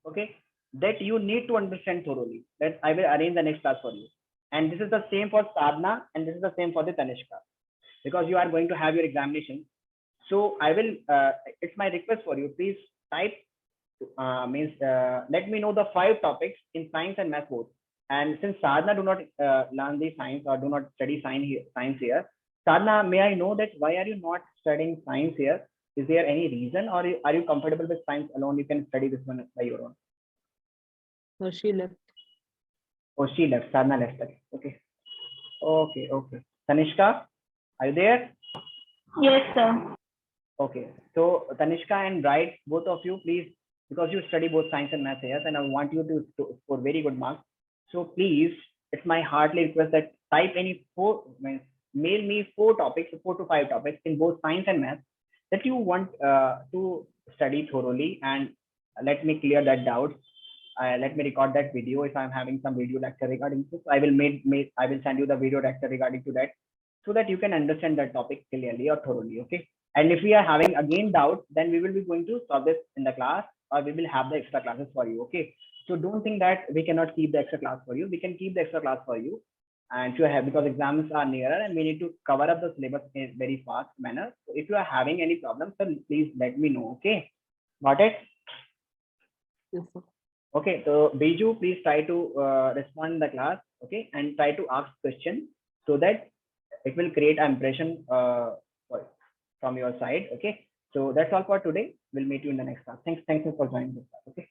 Okay, that you need to understand thoroughly. That I will arrange the next class for you. And this is the same for Sadhna, and this is the same for the Tanishka, because you are going to have your examination. So I will. It's my request for you. Please type. Let me know the 5 topics in science and math both. And since Sadhna do not learn the science or do not study science here, Sadhna, may I know that why are you not studying science here? Is there any reason, or are you comfortable with science alone? You can study this one by your own. So she left. Oh, she left. Sadhna left. Okay. Okay. Tanishka, are you there? Yes, sir. Okay. So Tanishka and Bright, both of you, please, because you study both science and math here, and I want you to score very good marks. So please, it's my heartily request that type any 4, mail me 4 topics, 4 to 5 topics in both science and math that you want to study thoroughly, and let me clear that doubt. Let me record that video. If I'm having some video lecture regarding this, I will send you the video lecture regarding to that, so that you can understand that topic clearly or thoroughly. Okay. And if we are having again doubt, then we will be going to solve this in the class, or we will have the extra classes for you. Okay. So don't think that we cannot keep the extra class for you. We can keep the extra class for you, and you have, because exams are nearer and we need to cover up the syllabus in a very fast manner. So if you are having any problems, then please let me know. Okay. Got it? Yes, sir. Okay. So Biju, please try to respond in the class. Okay. And try to ask questions so that it will create an impression from your side. Okay. So that's all for today. We'll meet you in the next class. Thanks for joining this class. Okay.